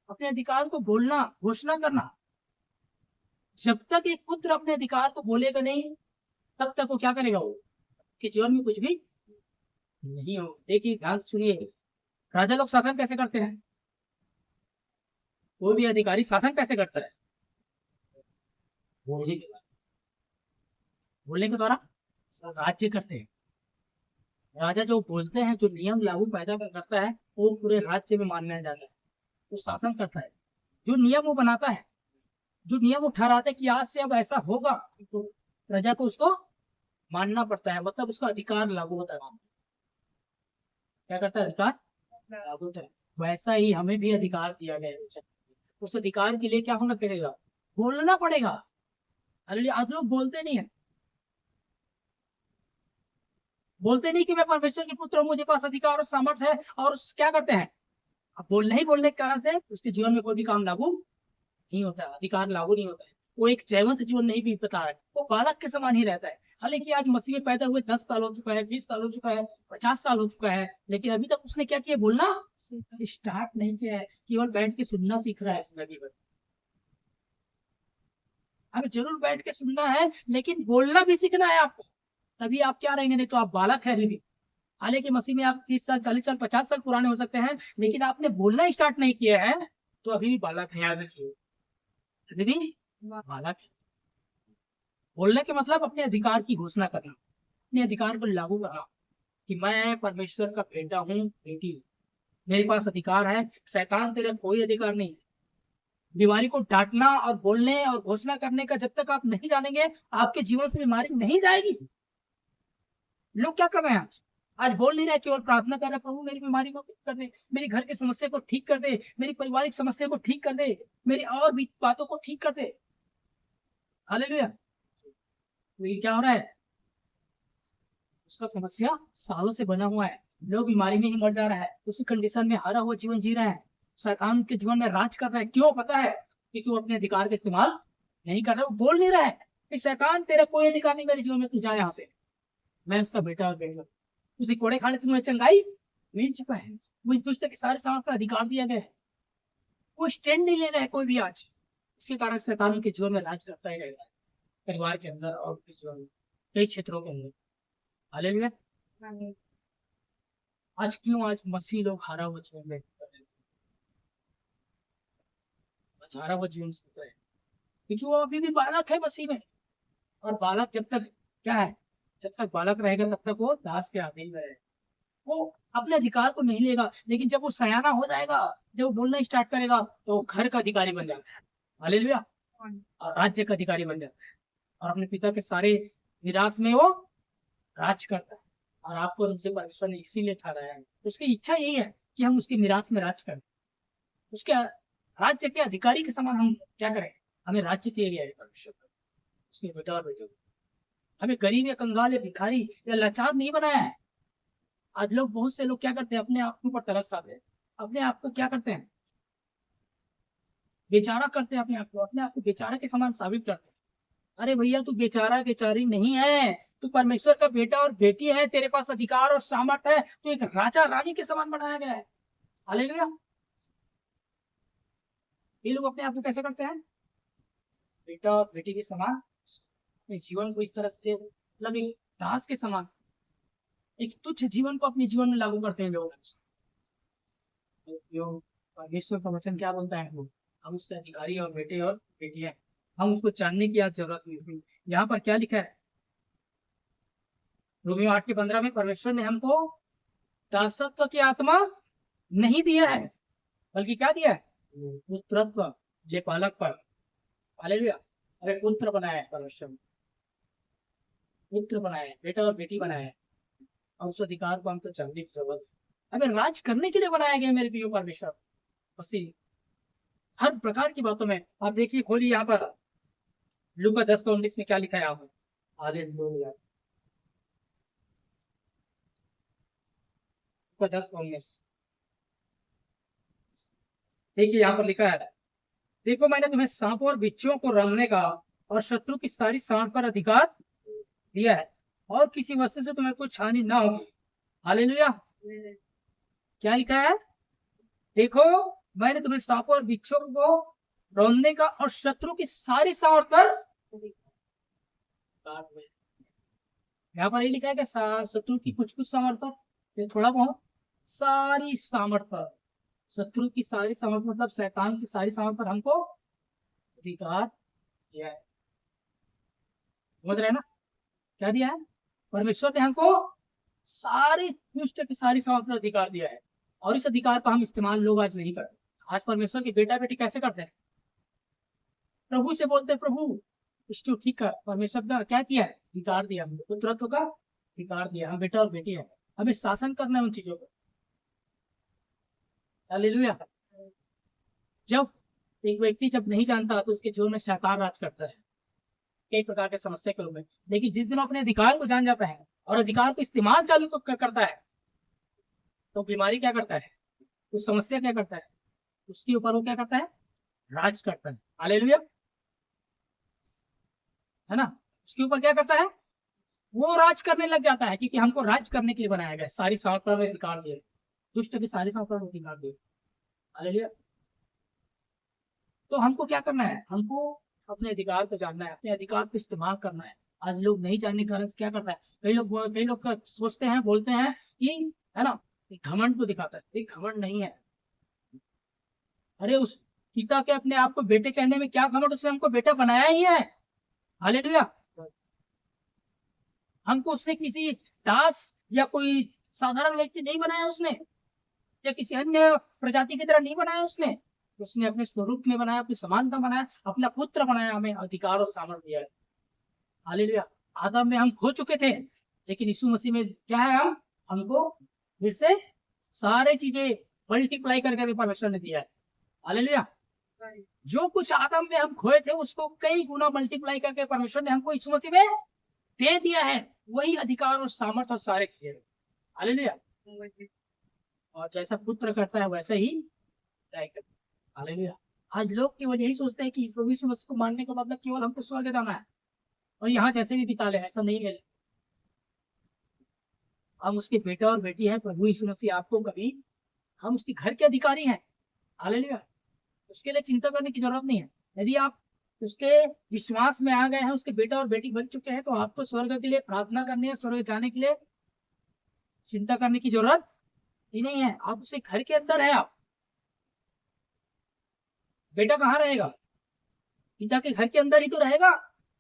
अपने अधिकार को बोलना, घोषणा करना। जब तक एक पुत्र अपने अधिकार को बोलेगा नहीं तब तक वो क्या करेगा, वो कि जीवन में कुछ भी नहीं हो। देखिए ध्यान से सुनिए, राजा लोग शासन कैसे करते हैं, कोई भी अधिकारी शासन कैसे करता है, बोलने के द्वारा, बोलने के द्वारा राज्य करते हैं। राजा जो बोलते हैं, जो नियम लागू पैदा करता है, वो पूरे राज्य में माना जाता है, वो शासन करता है। जो नियम वो बनाता है, जो नियम वो ठहराता है कि आज से अब ऐसा होगा, तो प्रजा को उसको मानना पड़ता है, मतलब उसका अधिकार लागू होता है। क्या करता है, अधिकार लागू होता है। वैसा ही हमें भी अधिकार दिया गया है। उस अधिकार के लिए क्या होना पड़ेगा, बोलना पड़ेगा। अरे आज लोग बोलते नहीं है, बोलते नहीं कि मैं परमेश्वर के पुत्र हूं, मुझे पास अधिकार और सामर्थ है, और क्या करते हैं, अब बोलने ही बोलने के कारण से उसके जीवन में कोई भी काम लागू नहीं होता है, अधिकार लागू नहीं होता है। वो एक जयवंत जीवन नहीं भी बता है, वो बालक के समान ही रहता है। हालांकि आज मसीह में पैदा हुए 10 साल हो चुका है, 20 साल हो चुका है, 50 साल हो चुका है, लेकिन अभी तक उसने क्या किया, बोलना स्टार्ट नहीं किया है, केवल बैठ के सुनना सीख रहा है जिंदगी भर। हमें जरूर बैठ के सुनना है लेकिन बोलना भी सीखना है आपको, तभी आप क्या रहेंगे, नहीं तो आप बालक है अभी भी। हालांकि मसीह में आप 30 साल 40 साल 50 साल पुराने हो सकते हैं, लेकिन आपने बोलना स्टार्ट नहीं किया है तो अभी भी बालक है, याद रखिए अभी भी बालक है। बोलने के मतलब अपने अधिकार की घोषणा करना, अपने अधिकार को लागू करना कि मैं परमेश्वर का बेटा हूँ, बेटी हूँ, मेरे पास अधिकार है, शैतान तेरा कोई अधिकार नहीं है। बीमारी को डांटना और बोलने और घोषणा करने का जब तक आप नहीं जानेंगे, आपके जीवन से बीमारी नहीं जाएगी। लोग क्या कर रहे हैं आज बोल नहीं रहे, केवल प्रार्थना कर रहे हैं, प्रभु मेरी बीमारी को ठीक कर दे, मेरी घर की समस्या को ठीक कर दे, मेरी पारिवारिक समस्या को ठीक कर दे, मेरी और भी बातों को ठीक कर दे। हालेलुया। तो ये क्या हो रहा है, उसका समस्या सालों से बना हुआ है, लोग बीमारी में ही मर जा रहा है, उसी कंडीशन में हारा हुआ जीवन जी रहे हैं, शैतान के जीवन में राज कर रहा है। क्यों, पता है, क्योंकि वो अपने अधिकार का इस्तेमाल नहीं कर रहा, वो बोल नहीं रहा है कि शैतान तेरा कोई अधिकार नहीं मेरे जीवन में, तू जा यहाँ से, मैं उसका बेटा और बेटा। उसी कोड़े खाने से मुझे चंगाई मिल चुका है, मुझे दुष्ट के सारे सामान पर अधिकार दिया गया है। कोई स्टैंड नहीं ले रहा है कोई भी आज, इसके कारण शैतान के जीवन में राज करता ही रहेगा, परिवार के अंदर और जीवन में, कई क्षेत्रों के अंदर। हालेलुया। आज क्यों, आज मसीह लोग हारा हुआ जीवन में हारा हुआ जीवन जीते हैं, क्योंकि वो अभी भी बालक है मसीह में। और बालक जब तक क्या है, जब तक बालक रहेगा तब तक वो दास के अधीन रहेगा, वो अपने अधिकार को नहीं लेगा। लेकिन जब वो सयाना हो जाएगा, जब वो बोलना स्टार्ट करेगा, तो वो घर का अधिकारी बन जाता है। हालेलुया। और राज्य का अधिकारी बन जाता है, और अपने पिता के सारे विरासत में वो राज करता है। और आपको मुझे परमेश्वर ने इसीलिए ठहराया है, उसकी इच्छा यही है कि हम उसकी मिरास में राज करें, उसके राज्य के अधिकारी के समान हम क्या करें, हमें राज्य दिया गया है परमेश्वर, उसके बेटा और बेटे। हमें गरीब या कंगाल या भिखारी या लाचार नहीं बनाया है। आज लोग, बहुत से लोग क्या करते हैं, अपने आप के ऊपर तरस खाते हैं, अपने आप को क्या करते हैं, बेचारा करते हैं, अपने आप को बेचारा के समान साबित करते हैं। अरे भैया, तू बेचारा बेचारी नहीं है, तू परमेश्वर का बेटा और बेटी है, तेरे पास अधिकार और सामर्थ है, तू एक राजा रानी के समान बनाया गया है। हालेलुया। ये लोग अपने आप को कैसे करते हैं, बेटा और बेटी के समान, अपने जीवन को इस तरह से, मतलब एक दास के समान, एक तुच्छ जीवन को अपने जीवन में लागू करते हैं लोग। परमेश्वर का वचन क्या बोलता है, हम उसके अधिकारी और बेटे और बेटी हैं, हम उसको जानने की आज जरूरत नहीं। यहाँ पर क्या लिखा है, रोमियो 8:15 में, परमेश्वर ने हमको दासत्व की आत्मा नहीं दिया है, बल्कि क्या दिया है, पुत्रत्व, ये पालक पर। हालेलुया। अरे पुत्र बनाया है परमेश्वर, पुत्र बनाया है, बेटा और बेटी बनाया है, और उस अधिकार को हम तो जानने की जरूरत है। हमें राज करने के लिए बनाया गया मेरे प्रिय परमेश्वर मसीह, हर प्रकार की बातों में। आप देखिए, खोलिए यहाँ पर लूका 10:19 में क्या लिखा है, आप हालेलुया, लूका 10:19 देखिए, यहाँ पर लिखा है, देखो मैंने तुम्हें सांपों और बिच्छुओं को रंगने का और शत्रु की सारी सांड पर अधिकार दिया है, और किसी वस्तु से तुम्हें कुछ हानि ना होगी। हालेलुया। क्या लिखा है? देखो मैंने तुम्हें सांपों और बिच्छुओं को रौंदने का और शत्रु की सारी सांड पर, यहाँ पर ये लिखा है कि शत्रु की कुछ कुछ सामर्थ्य, ये थोड़ा बहुत, सारी सामर्थ्य, शत्रु की सारी सामर्थ्य मतलब शैतान की सारी सामर्थ्य पर हमको अधिकार दिया है। समझ रहे हैं ना? क्या दिया है? परमेश्वर ने हमको सारी दुष्ट की सारी सामर्थ्य पर अधिकार दिया है, और इस अधिकार का हम इस्तेमाल लोग आज नहीं करते। आज परमेश्वर के बेटा बेटी कैसे करते हैं? प्रभु से बोलते हैं, प्रभु इष्टु ठीक कर। परमेश्वर ने क्या किया है? अधिकार दिया, हमको पुत्रत्व का अधिकार दिया। हम बेटा और बेटी है, हमें शासन करना है उन चीजों पर। हालेलुया। जब एक व्यक्ति जब नहीं जानता तो उसके जीवन में शैतान राज करता है कई प्रकार के समस्या के रूप में, लेकिन जिस दिन वो अपने अधिकार को जान जाता है और अधिकार को इस्तेमाल चालू करता है, तो बीमारी क्या करता है, उस समस्या क्या करता है, उसके ऊपर वो क्या करता है? राज करता है। हालेलुया, है ना? उसके ऊपर क्या करता है? वो राज करने लग जाता है, क्योंकि हमको राज करने के लिए बनाया गया। सारी सामर्थ में अधिकार दिए, दुष्ट की सारी सामर्थ में अधिकार दिए। हालेलुया। तो हमको क्या करना है? हमको अपने अधिकार को जानना है, अपने अधिकार को इस्तेमाल करना है। आज लोग नहीं जानने के कारण क्या करता है, कई लोग सोचते हैं, बोलते हैं कि, है ना, घमंड को दिखाता है। एक घमंड नहीं है। अरे उस पिता के अपने आप को बेटे कहने में क्या घमंड? उसने हमको बेटा बनाया ही है। हालेलुया। हमको उसने किसी दास या कोई साधारण व्यक्ति नहीं बनाया उसने, या किसी अन्य प्रजाति की तरह नहीं बनाया उसने अपने स्वरूप में बनाया, अपनी समानता बनाया, अपना पुत्र बनाया, हमें अधिकार और सामर्थ्य दिया है। हालेलुया। आदम में हम खो चुके थे, लेकिन यीशु मसीह में क्या है? हमको फिर से सारी चीजें मल्टीप्लाई करके परमेश्वर ने दिया है। हालेलुया। जो कुछ आदम में हम खोए थे उसको कई गुना मल्टीप्लाई करके परमेश्वर ने हमको यीशु मसीह में दे दिया है। वही अधिकार और सामर्थ्य और सारे चीजें। हालेलुया। और जैसा पुत्र करता है वैसा ही करता है। हालेलुया। आज लोग केवल यही सोचते हैं कि प्रभु यीशु मसीह को मानने का मतलब केवल हमको स्वर्ग जाना है और यहाँ जैसे भी बिता ले। ऐसा नहीं है। हम उसके बेटा और बेटी हैं। प्रभु यीशु मसीह आपको कभी, हम उसके घर के अधिकारी हैं। हालेलुया। उसके लिए चिंता करने की जरूरत नहीं है। यदि आप उसके विश्वास में आ गए हैं, उसके बेटा और बेटी बन चुके हैं, तो आपको स्वर्ग के लिए प्रार्थना करनी है, स्वर्ग जाने के लिए चिंता करने की जरूरत ही नहीं है। आप उसके घर के अंदर है। आप बेटा कहाँ रहेगा? पिता के घर के अंदर ही तो रहेगा,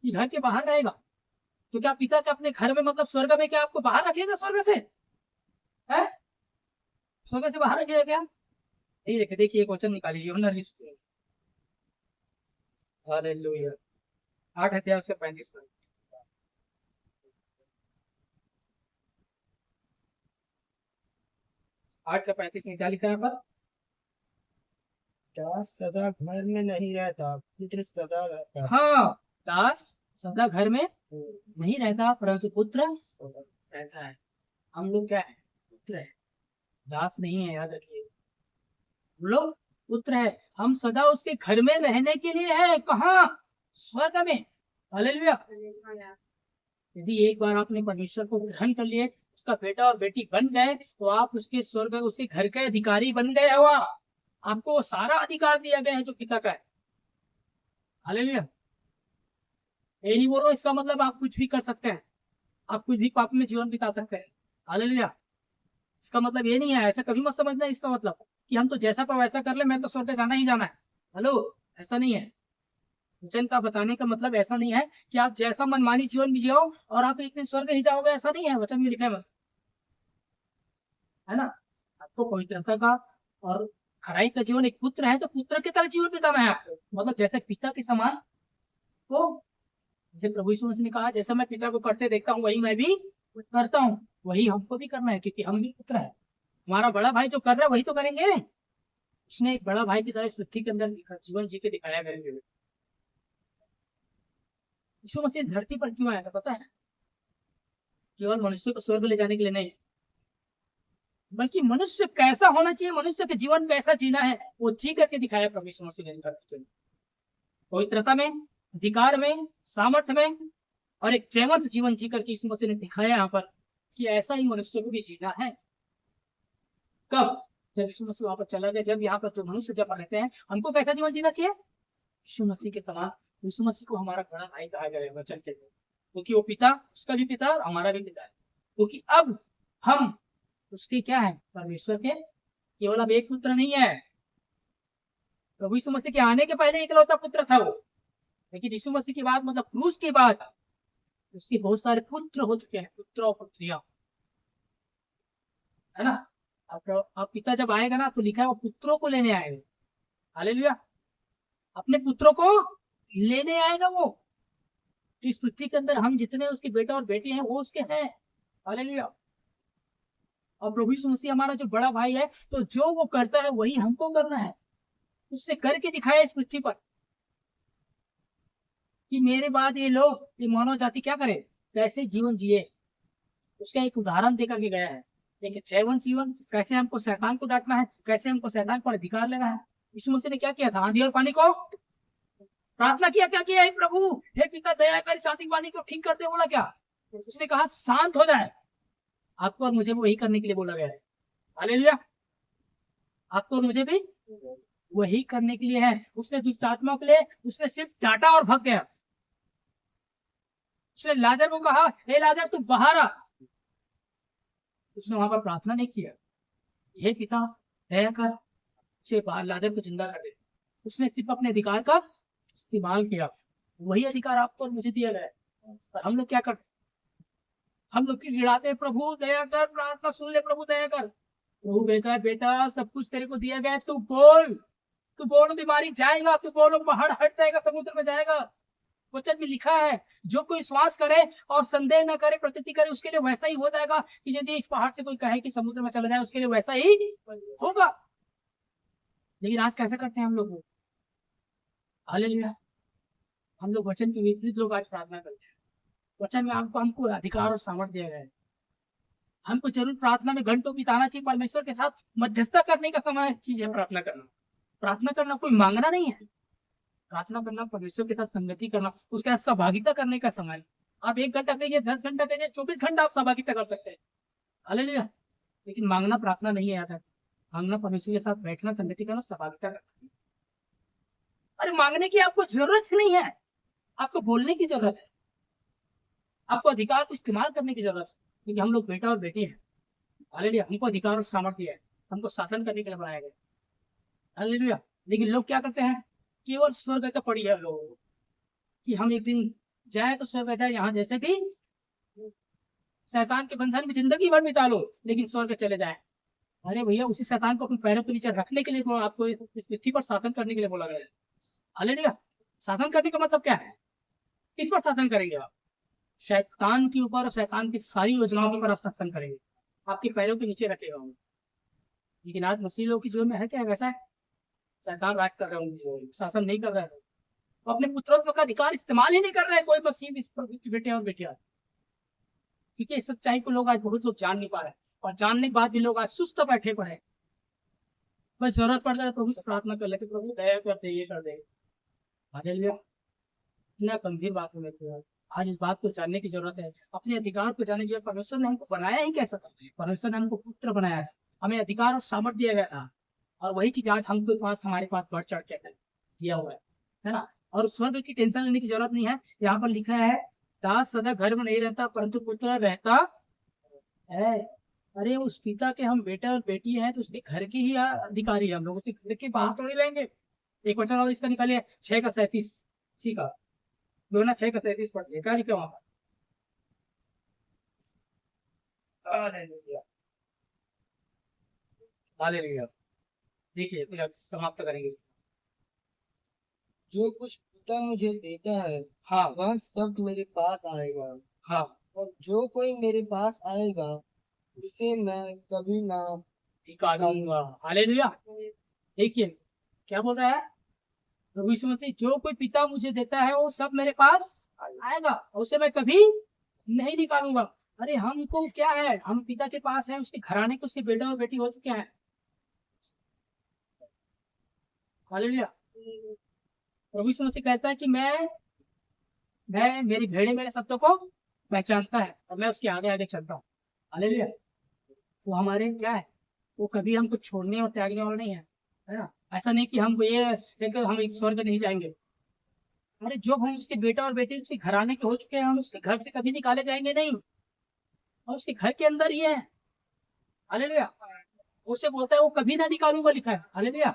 ये घर के बाहर रहेगा? तो क्या पिता के अपने घर में मतलब स्वर्ग में क्या आपको बाहर रखेगा? स्वर्ग से है? स्वर्ग से बाहर रखेगा क्या? नहीं रखे। देखिए एक वचन निकालिए, हालेलुया 8 अध्याय से 35 तक। 8 का 35 में क्या लिखा है पर? दास सदा घर में नहीं रहता, पुत्र सदा रहता। हाँ, दास सदा घर में नहीं रहता, परंतु पुत्र रहता है। हम लोग क्या है? पुत्र है, दास नहीं है। याद रखिए, हम लोग पुत्र है। हम सदा उसके घर में रहने के लिए है। कहाँ? स्वर्ग में। हालेलुया। यदि एक बार आपने परमेश्वर को ग्रहण कर लिए, उसका बेटा और बेटी बन गए, तो आप उसके स्वर्ग, उसके घर के अधिकारी बन गए हो। आपको सारा अधिकार दिया गया है जो पिता का है। हालेलुया। ये नहीं बोल रहा इसका मतलब आप कुछ भी कर सकते हैं, आप कुछ भी पाप में जीवन बिता सकते हैं। हालेलुया। इसका मतलब ये नहीं है, ऐसा कभी मत समझना इसका मतलब कि हम तो जैसा पाओ वैसा कर ले, मैं तो स्वर्ग जाना ही जाना है। हेलो, ऐसा नहीं है। वचन का बताने का मतलब ऐसा नहीं है कि आप जैसा मनमानी जीवन भी जियो और आप एक दिन स्वर्ग ही जाओगे, ऐसा नहीं है। वचन में लिखा है ना, आपको पवित्रता का और खराई का जीवन, एक पुत्र है तो पुत्र की तरह जीवन बिताना है आपको, मतलब जैसे पिता के समान। तो जैसे प्रभु यीशु मसीह ने कहा, जैसा मैं पिता को करते देखता हूँ वही मैं भी करता हूँ, वही हमको भी करना है, क्योंकि हम भी पुत्र है। हमारा बड़ा भाई जो कर रहा है वही तो करेंगे। उसने एक बड़ा भाई की तरह इस पृथ्वी के अंदर जीवन जी के दिखाया करेंगे। यीशु मसीह धरती पर क्यों आया था पता है? केवल मनुष्य को स्वर्ग ले जाने के लिए नहीं, बल्कि मनुष्य कैसा होना चाहिए, मनुष्य के जीवन कैसा जीना है, वो जी करके दिखाया प्रभु यीशु मसीह ने धरती पर। पवित्रता में, अधिकार में, सामर्थ्य में और एक जयवंत जीवन जी करके यीशु मसीह ने दिखाया यहाँ पर कि ऐसा ही मनुष्य को भी जीना है। कब? जब यीशु मसीह वहां पर चला गया, जब यहाँ पर जो मनुष्य जब रहते हैं, हमको कैसा जीवन जीना चाहिए? यीशु मसीह के समान। यीशु मसीह को हमारा बड़ा भाई कहा गया है वचन के लिए, क्योंकि वो पिता, उसका भी पिता और हमारा भी पिता है। क्योंकि अब हम उसके क्या है? परमेश्वर के केवल अब एक पुत्र नहीं है। प्रभु यीशु मसीह के आने के पहले इकलौता पुत्र था वो, लेकिन यीशु मसीह की बात मतलब क्रूस के बाद उसके बहुत सारे पुत्र हो चुके हैं, पुत्र और पुत्रियां, है ना। अब पिता जब आएगा ना तो लिखा है वो पुत्रों को लेने आएगा। हालेलुया। अपने पुत्रों को लेने आएगा वो। तो इस पृथ्वी के अंदर हम जितने उसके बेटा और बेटी हैं वो उसके हैं। हालेलुया। और प्रभु यीशु मसीह हमारा जो बड़ा भाई है, तो जो वो करता है वही हमको करना है। उसने करके दिखाया इस पृथ्वी पर कि मेरे बाद ये लोग, ये मानव जाति क्या करे, कैसे जीवन जिए, उसका एक उदाहरण देकर के गया है। एक जयवंत जीवन, कैसे हमको शैतान को डांटना है, कैसे हमको शैतान पर अधिकार लेना है। यीशु मसीह ने क्या किया था? आंधी और पानी को प्रार्थना किया, क्या किया? हे प्रभु, हे पिता, दया कर, शांति पानी को ठीक कर दे। बोला क्या? उसने कहा शांत हो जाए। आपको और मुझे वही करने के लिए बोला गया है। हालेलुया। आपको और मुझे भी वही करने के लिए है। उसने दुष्ट आत्मा के लिए उसने सिर्फ डांटा और भाग गया। उसने लाजर को कहा, हे लाजर तू बाहर आ। उसने वहां पर प्रार्थना नहीं किया, हे पिता दया कर, उसे बाहर लाजर को जिंदा कर दे। उसने सिर्फ अपने अधिकार का इस्तेमाल किया। वही अधिकार आपको और मुझे दिया गया है। पर हम लोग क्या करते? हम लोग गिड़ाते, प्रभु दया कर, प्रार्थना सुन ले, प्रभु दया कर। प्रभु बेटा, बेटा सब कुछ तेरे को दिया गया है, तू बोल, तू बोलो बीमारी जाएगा, तू बोलो पहाड़ हट जाएगा, समुद्र में जाएगा। वचन में लिखा है जो कोई श्वास करे और संदेह न करे, प्रतीति करे, उसके लिए वैसा ही हो जाएगा। कि यदि इस पहाड़ से कोई कहे कि समुद्र में चला जाए, उसके लिए वैसा ही होगा। लेकिन आज कैसे करते हैं हम लोग? हालेलुया। हम लोग वचन के विपरीत लोग आज प्रार्थना करते हैं। वचन में हमको अधिकार और सामर्थ्य दिया गया है। हमको जरूर प्रार्थना में घंटों बिताना चाहिए। परमेश्वर के साथ मध्यस्थता करने का समय चीज है प्रार्थना करना। प्रार्थना करना कोई मांगना नहीं है। प्रार्थना करना परमेश्वर के साथ संगति करना, उसके साथ सहभागिता करने का समय। आप 1 घंटा कहिए, 10 घंटा कहिए, 24 घंटा आप सहभागिता कर सकते हैं। हालेलुया। लेकिन मांगना प्रार्थना नहीं है। याद है, मांगना परमेश्वर के साथ बैठना, संगति करना, सहभागिता करना। अरे मांगने की आपको जरूरत नहीं है, आपको बोलने की जरूरत है। आपको अधिकार को इस्तेमाल करने की जरूरत है, क्योंकि हम लोग बेटा और बेटी हैं। हालेलुया। हमको अधिकार और सामर्थ्य है, हमको शासन करने के लिए बनाया गया। हालेलुया। लेकिन लोग क्या करते हैं? केवल स्वर्ग का पड़ी है लोगों को कि हम एक दिन जाए तो स्वर्ग जाए, यहाँ जैसे भी शैतान के बंधन में जिंदगी भर बिता लो, लेकिन स्वर्ग चले जाए। अरे भैया, उसी शैतान को अपने पैरों के नीचे रखने के लिए आपको इस पृथ्वी पर शासन करने के लिए बोला गया है। हालेलुया। शासन करने का मतलब क्या है? किस पर शासन करेंगे आप? शैतान के ऊपर और शैतान की सारी योजनाओं के ऊपर आप शासन करेंगे, आपके पैरों के नीचे रखेगा वो। लेकिन आज मसीह लोगों की जीवन में है क्या? वैसा है, शैतान राज कर रहे हैं, शासन नहीं कर रहे हैं। तो अपने पुत्रत्व का अधिकार इस्तेमाल ही नहीं कर रहे हैं कोई मसीह इस प्रभु के बेटे और बेटियां। क्योंकि इस सच्चाई को लोग आज बहुत लोग जान नहीं पा रहे, और जानने के बाद भी लोग आज सुस्त बैठे पड़े। बस जरूरत पड़ता है प्रभु से प्रार्थना कर लेते, प्रभु दया कर दे, ये कर दे। हालेलुया। इतना गंभीर बात है मेरे। आज इस बात को जानने की जरूरत है, अपने अधिकार को जानने की जरूरत। परमेश्वर ने हमको बनाया ही कैसा था? परमेश्वर ने हमको पुत्र बनाया है, हमें अधिकार और सामर्थ्य दिया गया था, और वही चीज आज हमको पास, हमारे पास बढ़ चढ़ के दिया हुआ है ना। और स्वर्ग की टेंशन लेने की जरूरत नहीं है। यहाँ पर लिखा है दास सदा घर में नहीं रहता, परंतु पुत्र रहता है। अरे उस पिता के हम बेटा और बेटी हैं, तो उसके घर के ही अधिकारी है हम लोग, उसके घर के बाहर तो नहीं रहेंगे। एक वचन और इसका निकालिए, 6:37 इसी का, दोनों 6:37 पढ़िए, क्या लिखा वहां पर? हालेलुया। देखिए, फिर समाप्त करेंगे। जो कुछ पिता मुझे देता है हाँ वह सब मेरे पास आएगा, हाँ, और जो कोई मेरे पास आएगा उसे मैं कभी ना निकालूंगा। हालेलुया। देखिए क्या बोल रहा है प्रभु यीशु मसीह, जो कोई पिता मुझे देता है वो सब मेरे पास आएगा, और उसे मैं कभी नहीं निकालूंगा। अरे हमको क्या है, हम पिता के पास है, उसके घराने के, उसके बेटा और बेटी हो चुके हैं। हालेलुया। प्रभु यीशु मसीह कहता है कि मैं मेरी भेड़ें मेरे शब्दों को पहचानता है और मैं उसके आगे आगे चलता हूँ। हालेलुया। वो हमारे क्या है, वो कभी हमको छोड़ने और त्यागने वाला नहीं है ना। ऐसा नहीं कि हमको ये लेकर हम एक स्वर्ग नहीं जाएंगे। अरे जो हम उसके बेटा और बेटी उसके घराने के हो चुके हैं, हम उसके घर से कभी निकाले जाएंगे नहीं, हम उसके घर के अंदर ही है। हालेलुया। उससे बोलता है वो कभी ना निकालूंगा, लिखा है। हालेलुया।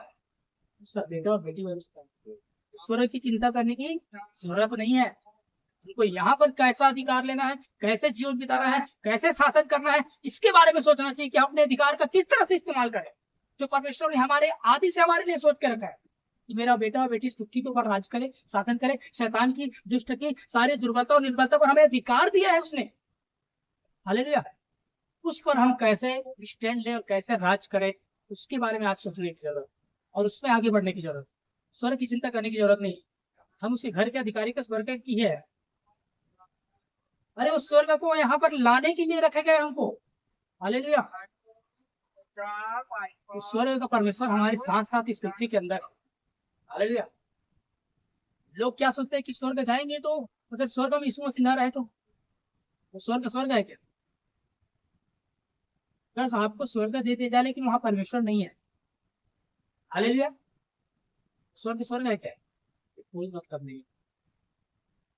उसका बेटा और बेटी बन चुका है। स्वर्ग की चिंता करने की जरूरत नहीं है। उनको यहाँ पर कैसा अधिकार लेना है, कैसे जीवन बिताना है, कैसे शासन करना है, इसके बारे में सोचना चाहिए कि हम अपने अधिकार का किस तरह से इस्तेमाल करें, जो परमेश्वर ने हमारे आदि से हमारे लिए सोच के रखा है कि मेरा बेटा और बेटी इस पृथ्वी के ऊपर राज करे, शासन करे, शैतान की, दुष्ट की सारी दुर्बलता और निर्बलता पर हमें अधिकार दिया है उसने। हालेलुया। उस पर हम कैसे स्टैंड ले और कैसे राज करें, उसके बारे में आज सोचने की जरूरत और उसमें आगे बढ़ने की जरूरत। स्वर्ग की चिंता करने की जरूरत नहीं। हम उसके घर के अधिकारी का स्वर्ग की है। अरे उस स्वर्ग को यहाँ पर लाने के लिए रखे गए हमको। हालेलुया। उस स्वर्ग का परमेश्वर हमारे साथ साथ इस पृथ्वी के अंदर। हालेलुया। लोग क्या सोचते हैं कि स्वर्ग जाएंगे तो अगर स्वर्ग में यीशु मसीह न रहे तो वो स्वर्ग है क्या? बस आपको स्वर्ग दे दिया जाए लेकिन वहां परमेश्वर नहीं है। हालेलुया। स्वर्ग है क्या? कोई मतलब नहीं।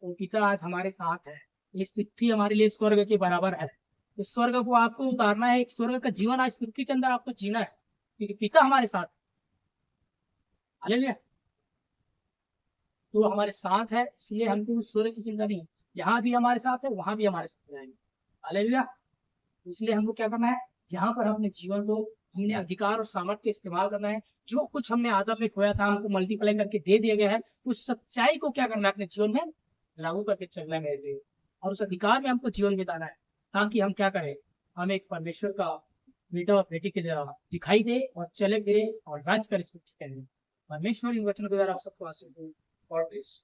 तो पिता आज हमारे साथ है। इस पृथ्वी हमारे लिए स्वर्ग के बराबर है। इस स्वर्ग को आपको उतारना है। एक स्वर्ग का जीवन आज पृथ्वी के अंदर आपको जीना है क्योंकि पिता हमारे साथ। हालेलुया। तो हमारे साथ है इसलिए हमको स्वर्ग की चिंता नहीं। यहाँ भी हमारे साथ है, वहां भी हमारे साथ जाएंगे। हालेलुया। इसलिए हमको क्या करना है, यहाँ पर अपने जीवन को हमने अधिकार और सामर्थ्य का इस्तेमाल करना है। जो कुछ हमने आदम में खोया था हमको मल्टीप्लाई करके दे दिया गया है। उस सच्चाई को क्या करना है, अपने जीवन में लागू करके चलना है मेरे लिए। और उस अधिकार में हमको जीवन बिताना है ताकि हम क्या करें, हम एक परमेश्वर का बेटा और बेटी के द्वारा दिखाई दे और चले फिरे और राज कर इस पृथ्वी के अंदर। परमेश्वर इन वचनों के द्वारा आप सबको आशीष दे। God bless.